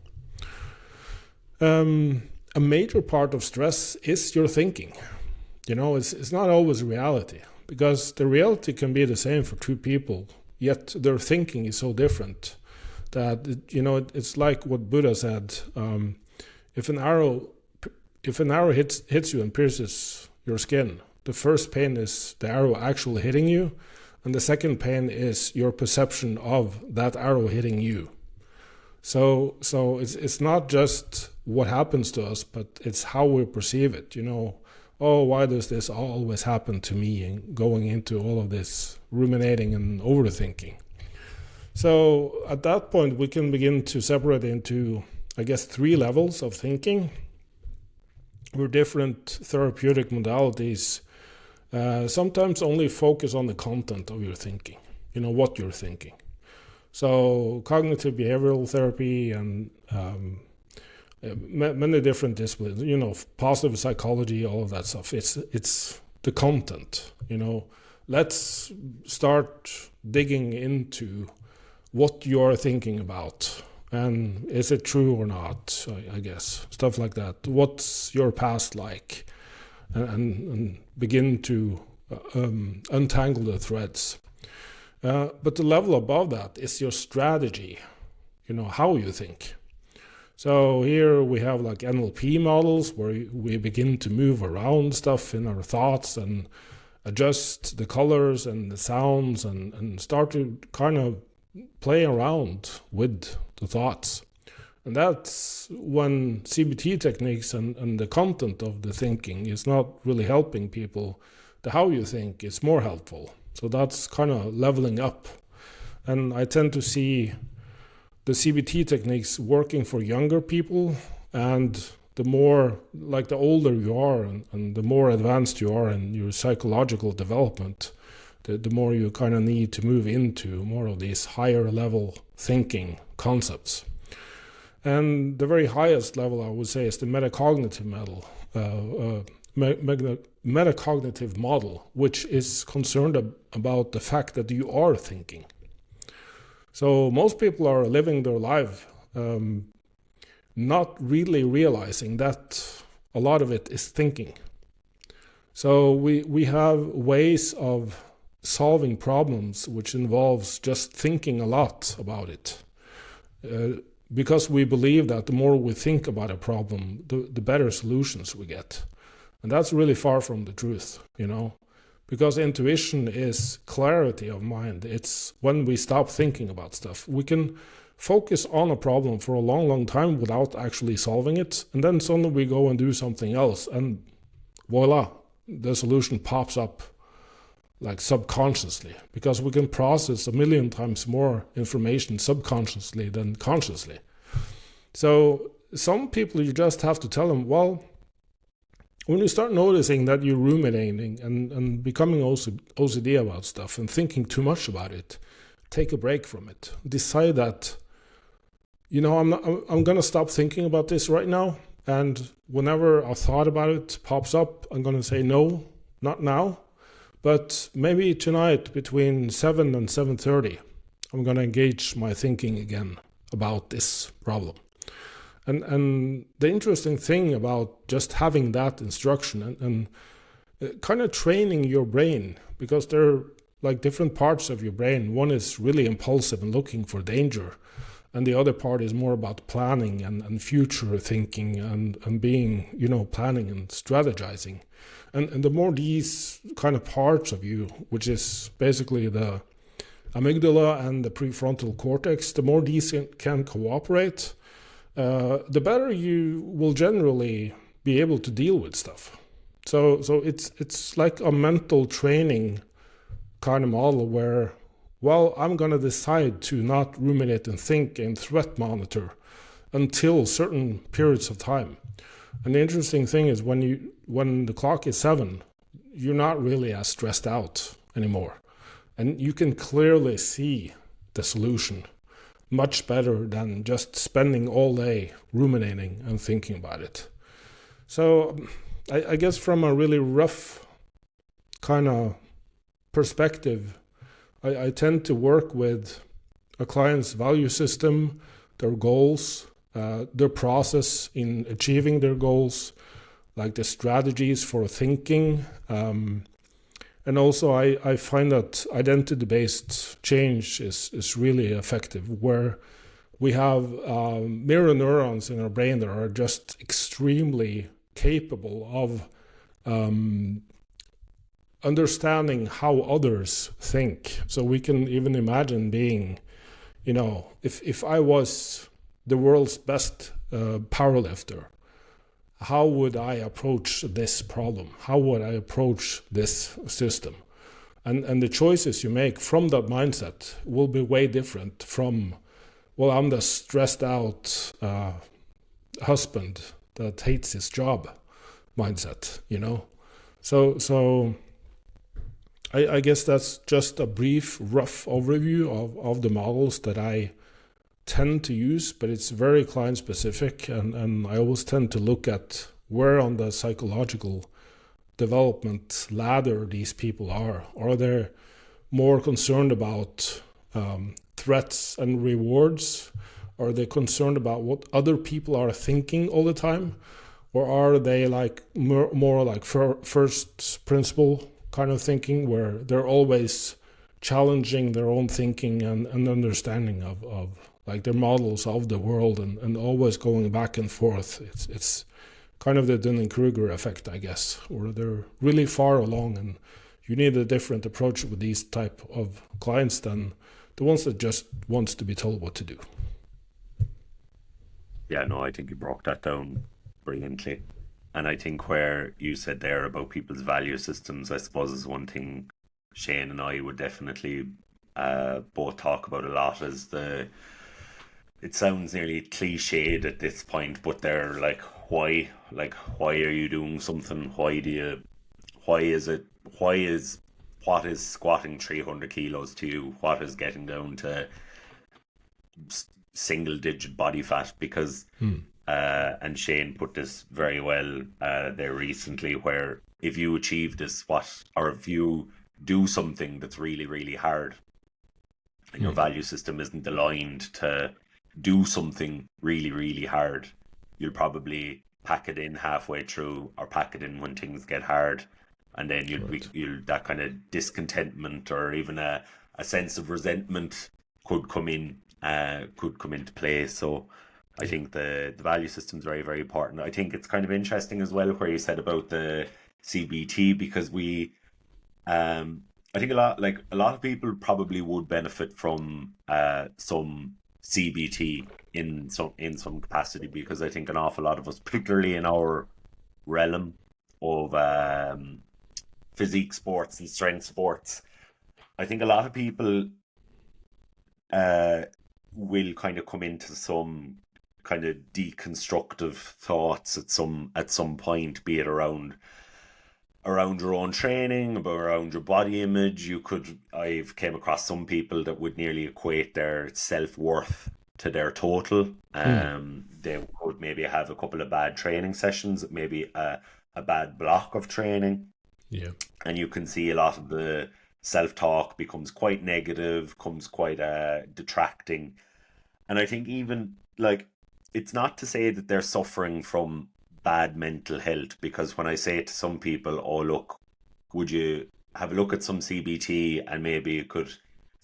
A major part of stress is your thinking. You know, it's not always reality, because the reality can be the same for two people, yet their thinking is so different that, it's like what Buddha said. If an arrow hits you and pierces your skin, the first pain is the arrow actually hitting you, and the second pain is your perception of that arrow hitting you. So it's not just what happens to us, but it's how we perceive it. Oh, why does this always happen to me? And going into all of this ruminating and overthinking. So at that point, we can begin to separate into, I guess, 3 levels of thinking, where different therapeutic modalities sometimes only focus on the content of your thinking, what you're thinking. So cognitive behavioral therapy and many different disciplines, positive psychology, all of that stuff. It's the content, Let's start digging into what you're thinking about. And is it true or not, I guess, stuff like that. What's your past like? And begin to untangle the threads. But the level above that is your strategy, how you think. So here we have like NLP models where we begin to move around stuff in our thoughts and adjust the colors and the sounds and start to kind of play around with the thoughts. And that's when CBT techniques and the content of the thinking is not really helping people. The how you think is more helpful. So that's kind of leveling up. And I tend to see the CBT techniques working for younger people, and the more, like the older you are and the more advanced you are in your psychological development, the more you kind of need to move into more of these higher level thinking concepts. And the very highest level, I would say, is the metacognitive metacognitive model, which is concerned about the fact that you are thinking. So most people are living their life not really realizing that a lot of it is thinking. So we have ways of solving problems which involves just thinking a lot about it. Because we believe that the more we think about a problem, the better solutions we get. And that's really far from the truth, because intuition is clarity of mind. It's when we stop thinking about stuff. We can focus on a problem for a long, long time without actually solving it. And then suddenly we go and do something else and voila, the solution pops up like subconsciously, because we can process 1,000,000 times more information subconsciously than consciously. So some people, you just have to tell them, well, when you start noticing that you're ruminating and becoming OCD about stuff and thinking too much about it, take a break from it. Decide that, I'm going to stop thinking about this right now. And whenever a thought about it pops up, I'm going to say, no, not now. But maybe tonight between 7 and 7:30, I'm going to engage my thinking again about this problem. And the interesting thing about just having that instruction and kind of training your brain, because there are like different parts of your brain. One is really impulsive and looking for danger. and the other part is more about planning and future thinking and being, planning and strategizing. And the more these kind of parts of you, which is basically the amygdala and the prefrontal cortex, the more these can cooperate, the better you will generally be able to deal with stuff. So it's like a mental training kind of model where, well, I'm going to decide to not ruminate and think and threat monitor until certain periods of time. And the interesting thing is when the clock is 7, you're not really as stressed out anymore. And you can clearly see the solution much better than just spending all day ruminating and thinking about it. So I guess from a really rough kind of perspective, I tend to work with a client's value system, their goals, their process in achieving their goals, like the strategies for thinking. And also I find that identity-based change is really effective, where we have mirror neurons in our brain that are just extremely capable of understanding how others think. So we can even imagine being, if I was the world's best powerlifter, how would I approach this problem? How would I approach this system? And the choices you make from that mindset will be way different from, well, I'm the stressed out husband that hates his job mindset, So I guess that's just a brief, rough overview of the models that I tend to use, but it's very client specific, and I always tend to look at where on the psychological development ladder these people are. Are they more concerned about threats and rewards? Are they concerned about what other people are thinking all the time? Or are they like more like first principle kind of thinking, where they're always challenging their own thinking and understanding of like their models of the world, and always going back and forth? It's kind of the Dunning-Kruger effect, I guess, where they're really far along, and you need a different approach with these type of clients than the ones that just wants to be told what to do. Yeah, no, I think you broke that down brilliantly. And I think where you said there about people's value systems, I suppose is one thing Shane and I would definitely both talk about a lot, is it sounds nearly cliched at this point, but they're like, why are you doing something? What is squatting 300 kilos to you? What is getting down to single digit body fat? Because and Shane put this very well there recently, where if you achieve this, or if you do something that's really, really hard, and your value system isn't aligned to do something really, really hard, you'll probably pack it in halfway through, or pack it in when things get hard, and then you'll that kind of discontentment, or even a sense of resentment could come into play. So I think the value system is very, very important. I think it's kind of interesting as well where you said about the CBT, because I think a lot of people probably would benefit from some CBT in some capacity, because I think an awful lot of us, particularly in our realm of physique sports and strength sports, I think a lot of people will kind of come into some kind of deconstructive thoughts at some point, be it around your own training, around your body image. I've came across some people that would nearly equate their self-worth to their total. They could maybe have a couple of bad training sessions, maybe a bad block of training. Yeah. And you can see a lot of the self-talk becomes quite negative, becomes quite detracting. And I think even like, it's not to say that they're suffering from bad mental health, because when I say to some people, oh look, would you have a look at some CBT, and maybe you could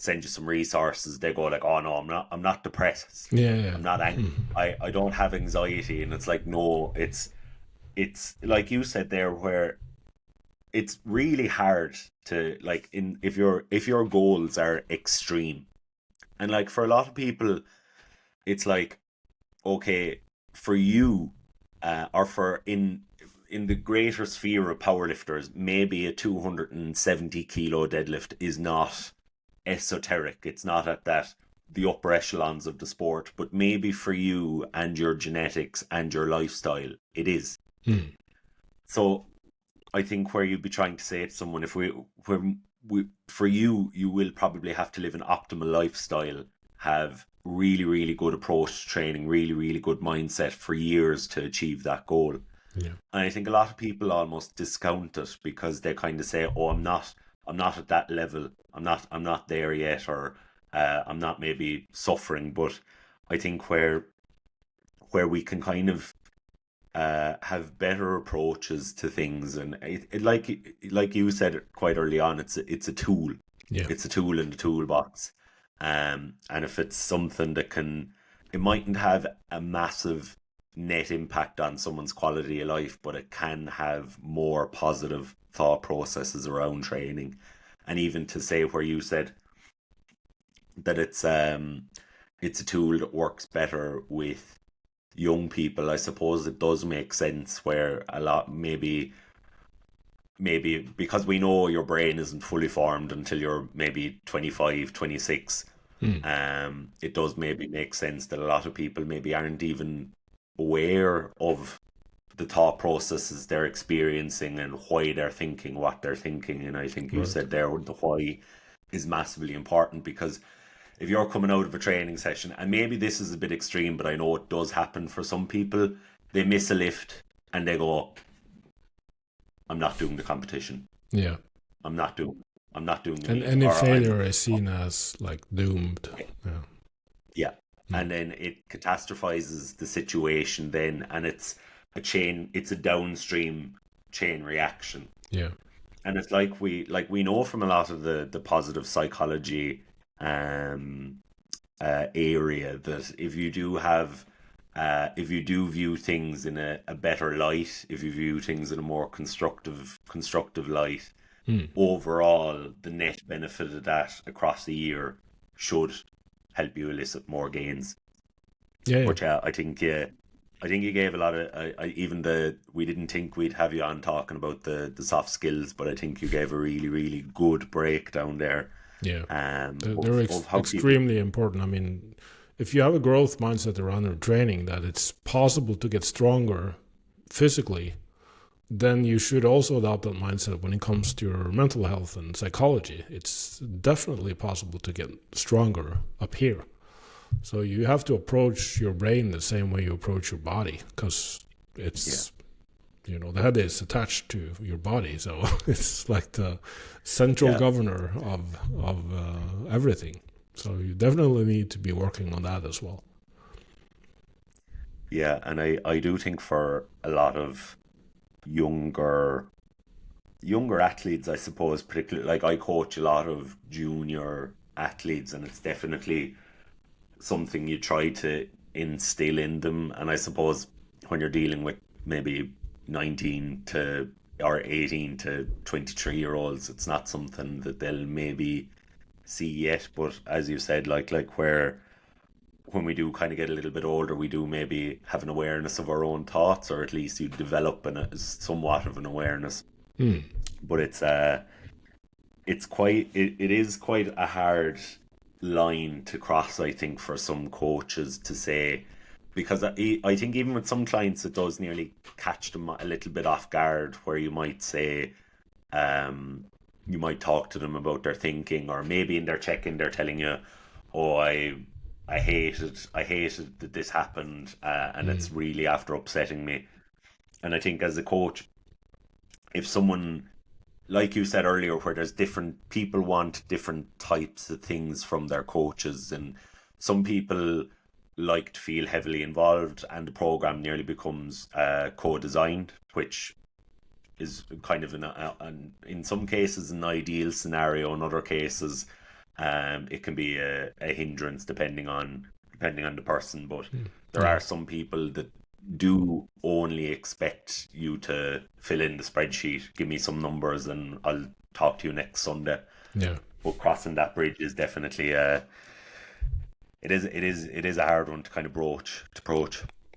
send you some resources, they go like, oh no, I'm not depressed, Yeah, yeah. I'm not angry, I don't have anxiety. And it's like, no, it's like you said there, where it's really hard to, like, in if your goals are extreme, and like for a lot of people it's like, okay, for you, or for in the greater sphere of powerlifters, maybe a 270 kilo deadlift is not esoteric. It's not at that the upper echelons of the sport, but maybe for you and your genetics and your lifestyle, it is. Mm. So I think where you'd be trying to say to someone, if we for you, you will probably have to live an optimal lifestyle, have really, really good approach to training, really, really good mindset for years to achieve that goal. Yeah. And I think a lot of people almost discount it because they kind of say, "Oh, I'm not at that level. I'm not there yet, or I'm not maybe suffering." But I think where we can kind of have better approaches to things, and like you said quite early on, it's a tool. Yeah. It's a tool in the toolbox. And if it's something that can, it mightn't have a massive net impact on someone's quality of life, but it can have more positive thought processes around training. And even to say where you said that it's a tool that works better with young people, I suppose it does make sense, where a lot, maybe because we know your brain isn't fully formed until you're maybe 25, 26. Mm. It does maybe make sense that a lot of people maybe aren't even aware of the thought processes they're experiencing and why they're thinking what they're thinking. And I think you Right. said there, the why is massively important, because if you're coming out of a training session, and maybe this is a bit extreme, but I know it does happen for some people, they miss a lift and they go, I'm not doing the competition. Yeah. I'm not doing I'm not doing the And meet, any or I'm, failure is seen as like doomed. Yeah. yeah. Mm. And then it catastrophizes the situation then, and it's a downstream chain reaction. Yeah. And it's like we know from a lot of the positive psychology um area, that if you do view things in a better light, if you view things in a more constructive light, Mm. overall the net benefit of that across the year should help you elicit more gains. Yeah. Yeah. But yeah, I think you gave a lot of, even the, we didn't think we'd have you on talking about the soft skills, but I think you gave a really, really good breakdown there, Yeah. They're of how people, extremely important. I mean, if you have a growth mindset around your training, that it's possible to get stronger physically, then you should also adopt that mindset when it comes to your mental health and psychology. It's definitely possible to get stronger up here. So you have to approach your brain the same way you approach your body, because yeah, it's, the head is attached to your body, so it's like the central yeah, governor of everything. So you definitely need to be working on that as well. yeah. And I do think for a lot of younger athletes, I suppose, particularly, like, I coach a lot of junior athletes, and it's definitely something you try to instill in them. And I suppose when you're dealing with maybe 19 to or 18 to 23 year olds, it's not something that they'll maybe see yet. But as you said, like where when we do kind of get a little bit older, we do maybe have an awareness of our own thoughts, or at least you develop somewhat of an awareness. Mm. But it is quite a hard line to cross, I think, for some coaches to say, because I think even with some clients it does nearly catch them a little bit off guard, where you might say, you might talk to them about their thinking, or maybe in their check-in they're telling you, oh, I hated that this happened, and Mm. it's really after upsetting me. And I think as a coach, if someone, like you said earlier, where there's different people want different types of things from their coaches, and some people like to feel heavily involved, and the program nearly becomes co-designed, which is kind of in some cases an ideal scenario. In other cases, It can be a hindrance depending on the person, but there are some people that do only expect you to fill in the spreadsheet, give me some numbers, and I'll talk to you next Sunday. Yeah. But crossing that bridge is definitely it is a hard one to kind of broach.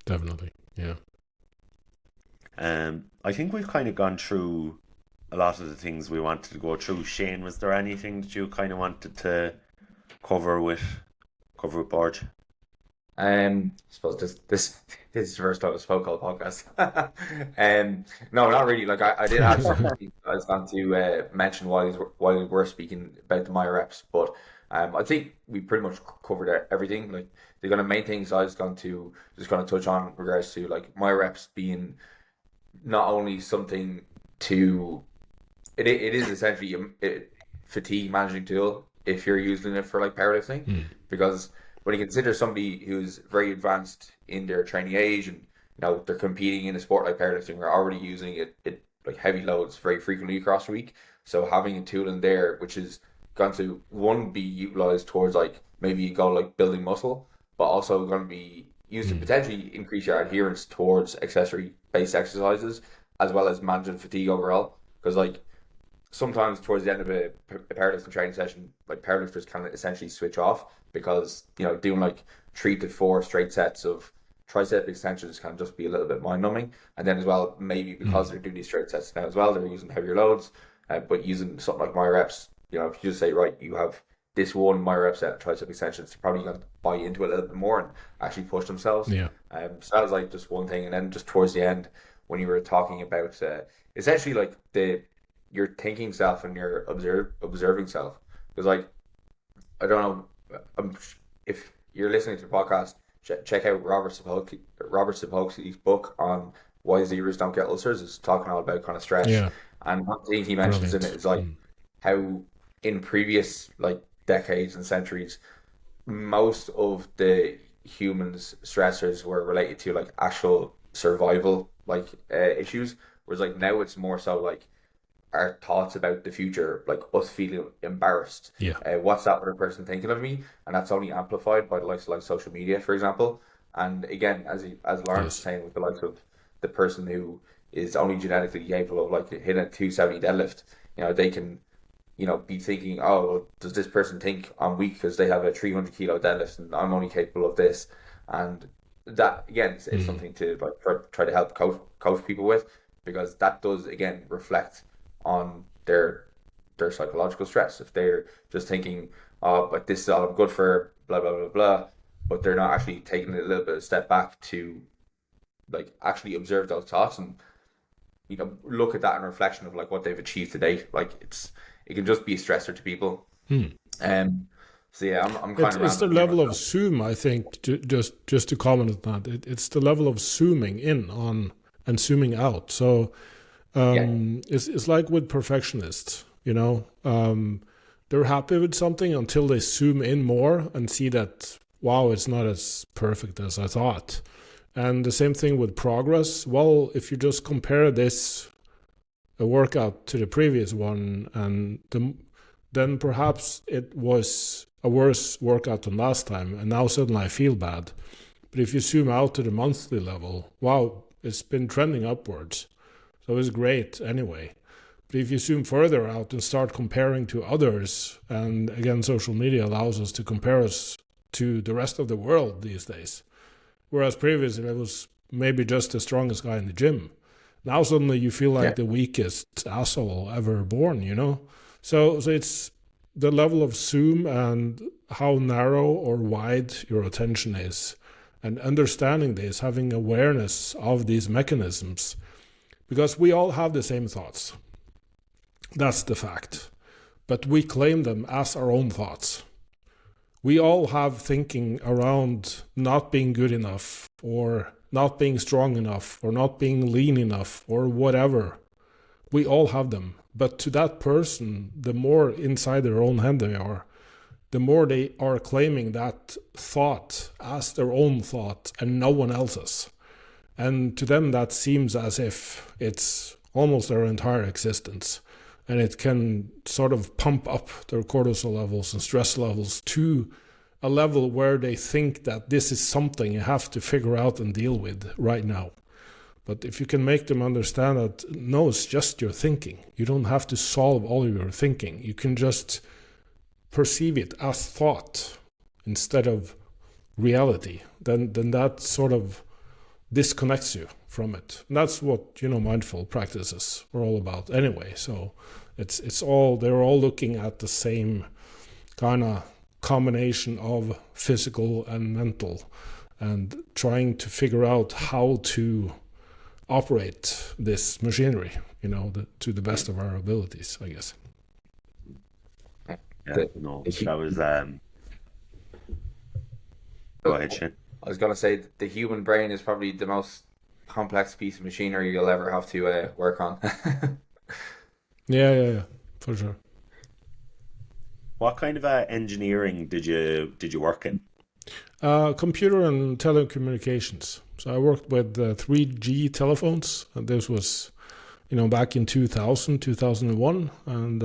Definitely, yeah. I think we've kind of gone through a lot of the things we wanted to go through. Shane, was there anything that you kind of wanted to cover with Borge? I suppose this is the first time I spoke on the podcast. No, not really. Like I did have something I was going to mention while we were speaking about the Myo Reps, but I think we pretty much covered everything. Like the kind of main things I was going to touch on in regards to like Myo Reps being not only something to it is essentially a fatigue managing tool if you're using it for like powerlifting, because when you consider somebody who's very advanced in their training age and they're competing in a sport like powerlifting, they're already using it like heavy loads very frequently across the week. So having a tool in there which is going to be utilized towards like maybe a goal like building muscle, but also going to be used to potentially increase your adherence towards accessory based exercises as well as managing fatigue overall. Because like sometimes towards the end of a powerlifting training session, like powerlifters can essentially switch off because doing like 3 to 4 straight sets of tricep extensions can just be a little bit mind numbing. And then as well, maybe because they're doing these straight sets now as well, they're using heavier loads, but using something like Myo Reps, if you just say, right, you have this one Myo Rep set of tricep extensions, they're probably going to buy into it a little bit more and actually push themselves. Yeah. So that was like just one thing. And then just towards the end, when you were talking about essentially like your thinking self and your observing self, because like I don't know if you're listening to the podcast, check out Robert Sapolsky's book on why zebras don't get ulcers. It's talking all about kind of stress. Yeah. And one thing he mentions in it is like how in previous like decades and centuries, most of the humans' stressors were related to like actual survival like issues, whereas like now it's more so like our thoughts about the future, like us feeling embarrassed. Yeah. What's that other person thinking of me? And that's only amplified by the likes of like social media, for example. And again, as Lawrence was saying, with the likes of the person who is only genetically capable of like hitting a 270 deadlift, they can, be thinking, oh, does this person think I'm weak because they have a 300 kilo deadlift and I'm only capable of this? And that again is something to like try to help coach people with, because that does again reflect on their psychological stress. If they're just thinking, oh, like this is all I'm good for, blah blah blah blah, but they're not actually taking a little bit of a step back to like actually observe those thoughts and look at that in reflection of like what they've achieved to date. Like it can just be a stressor to people. So yeah, I'm kind of. It's the level of zoom, I think. Just to comment on that, it's the level of zooming in on and zooming out. So it's like with perfectionists, they're happy with something until they zoom in more and see that, wow, it's not as perfect as I thought. And the same thing with progress. Well, if you just compare a workout to the previous one, and then perhaps it was a worse workout than last time, and now suddenly I feel bad. But if you zoom out to the monthly level, wow, it's been trending upwards. So it's great anyway. But if you zoom further out and start comparing to others, and again, social media allows us to compare us to the rest of the world these days. Whereas previously it was maybe just the strongest guy in the gym. Now suddenly you feel like the weakest asshole ever born, So it's the level of zoom and how narrow or wide your attention is. And understanding this, having awareness of these mechanisms. Because we all have the same thoughts. That's the fact. But we claim them as our own thoughts. We all have thinking around not being good enough, or not being strong enough, or not being lean enough, or whatever. We all have them. But to that person, the more inside their own head they are, the more they are claiming that thought as their own thought and no one else's. And to them, that seems as if it's almost their entire existence. and it can sort of pump up their cortisol levels and stress levels to a level where they think that this is something you have to figure out and deal with right now. But if you can make them understand that, no, it's just your thinking. You don't have to solve all of your thinking. You can just perceive it as thought instead of reality. Then that sort of disconnects you from it. And that's what, mindful practices are all about anyway. So they're all looking at the same kind of combination of physical and mental, and trying to figure out how to operate this machinery, to the best of our abilities, I guess. Yeah, no, that was go ahead, Shane. I was gonna say the human brain is probably the most complex piece of machinery you'll ever have to work on. Yeah, for sure. What kind of engineering did you work in? Computer and telecommunications. So I worked with 3G telephones, and this was, back in 2000, 2001, and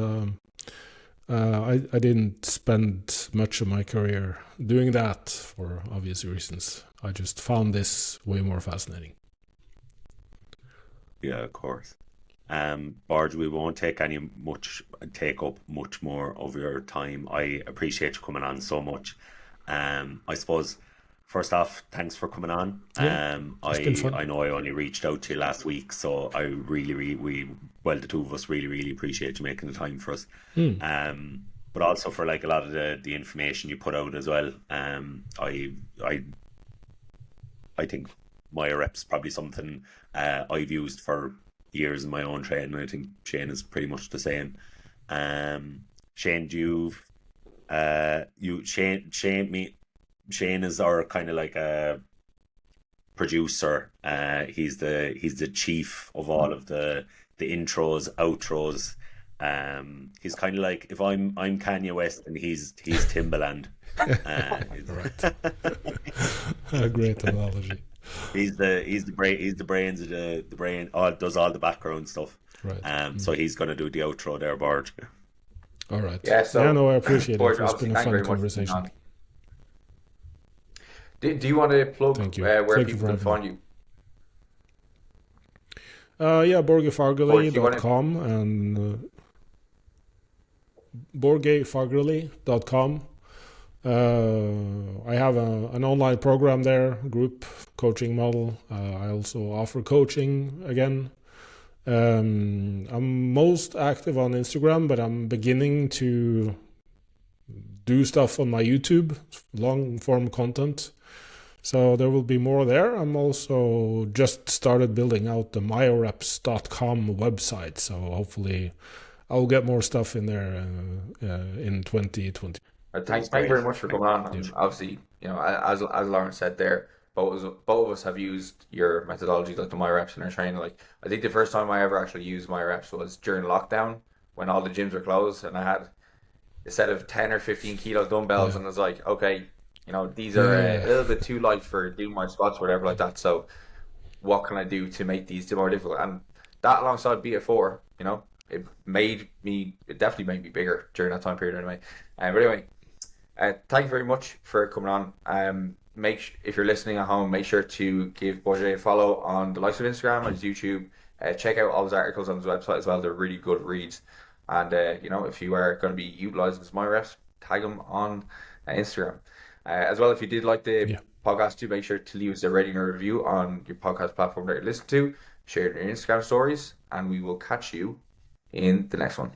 I didn't spend much of my career doing that for obvious reasons. I just found this way more fascinating. Yeah, of course. Borge, we won't take up much more of your time. I appreciate you coming on so much. I suppose first off, thanks for coming on. It's been fun. I know I only reached out to you last week, so I the two of us really appreciate you making the time for us. But also for like a lot of the information you put out as well. I think Myo Reps probably something I've used for years in my own training. I think Shane is pretty much the same. Shane, Shane is our kind of like a producer. He's the chief of all of the intros, outros. He's kind of like if I'm Kanye West and he's Timbaland. A great analogy. He's the brains of the brain. Does all the background stuff. Right. So he's gonna do the outro there, Borge. All right. Yeah. So I appreciate Borge, it. It's been a fun conversation. Do you want to plug where people can find you? Borgefagerli.com and borgefagerli.com. I have an online program there, group coaching model. I also offer coaching again. I'm most active on Instagram, but I'm beginning to do stuff on my YouTube, long form content. So there will be more there. I'm also just started building out the myoreps.com website. So hopefully I'll get more stuff in there in 2020. Thank you very much for coming on. And obviously, as Lauren said there, both of us have used your methodology, like the Myo Reps in our training. Like I think the first time I ever actually used Myo Reps was during lockdown when all the gyms were closed, and I had a set of 10 or 15 kilo dumbbells, and I was like, okay, these are a little bit too light for doing my squats or whatever like that. So what can I do to make these more difficult? And that alongside BF4, it definitely made me bigger during that time period anyway. But anyway, thank you very much for coming on. If you're listening at home, make sure to give Borge a follow on the likes of Instagram and his YouTube. Check out all his articles on his website as well. They're really good reads. And if you are going to be utilizing his Myo Reps, tag him on Instagram. As well, if you did like the podcast too, make sure to leave us a rating or review on your podcast platform that you listen to. Share it in your Instagram stories, and we will catch you in the next one.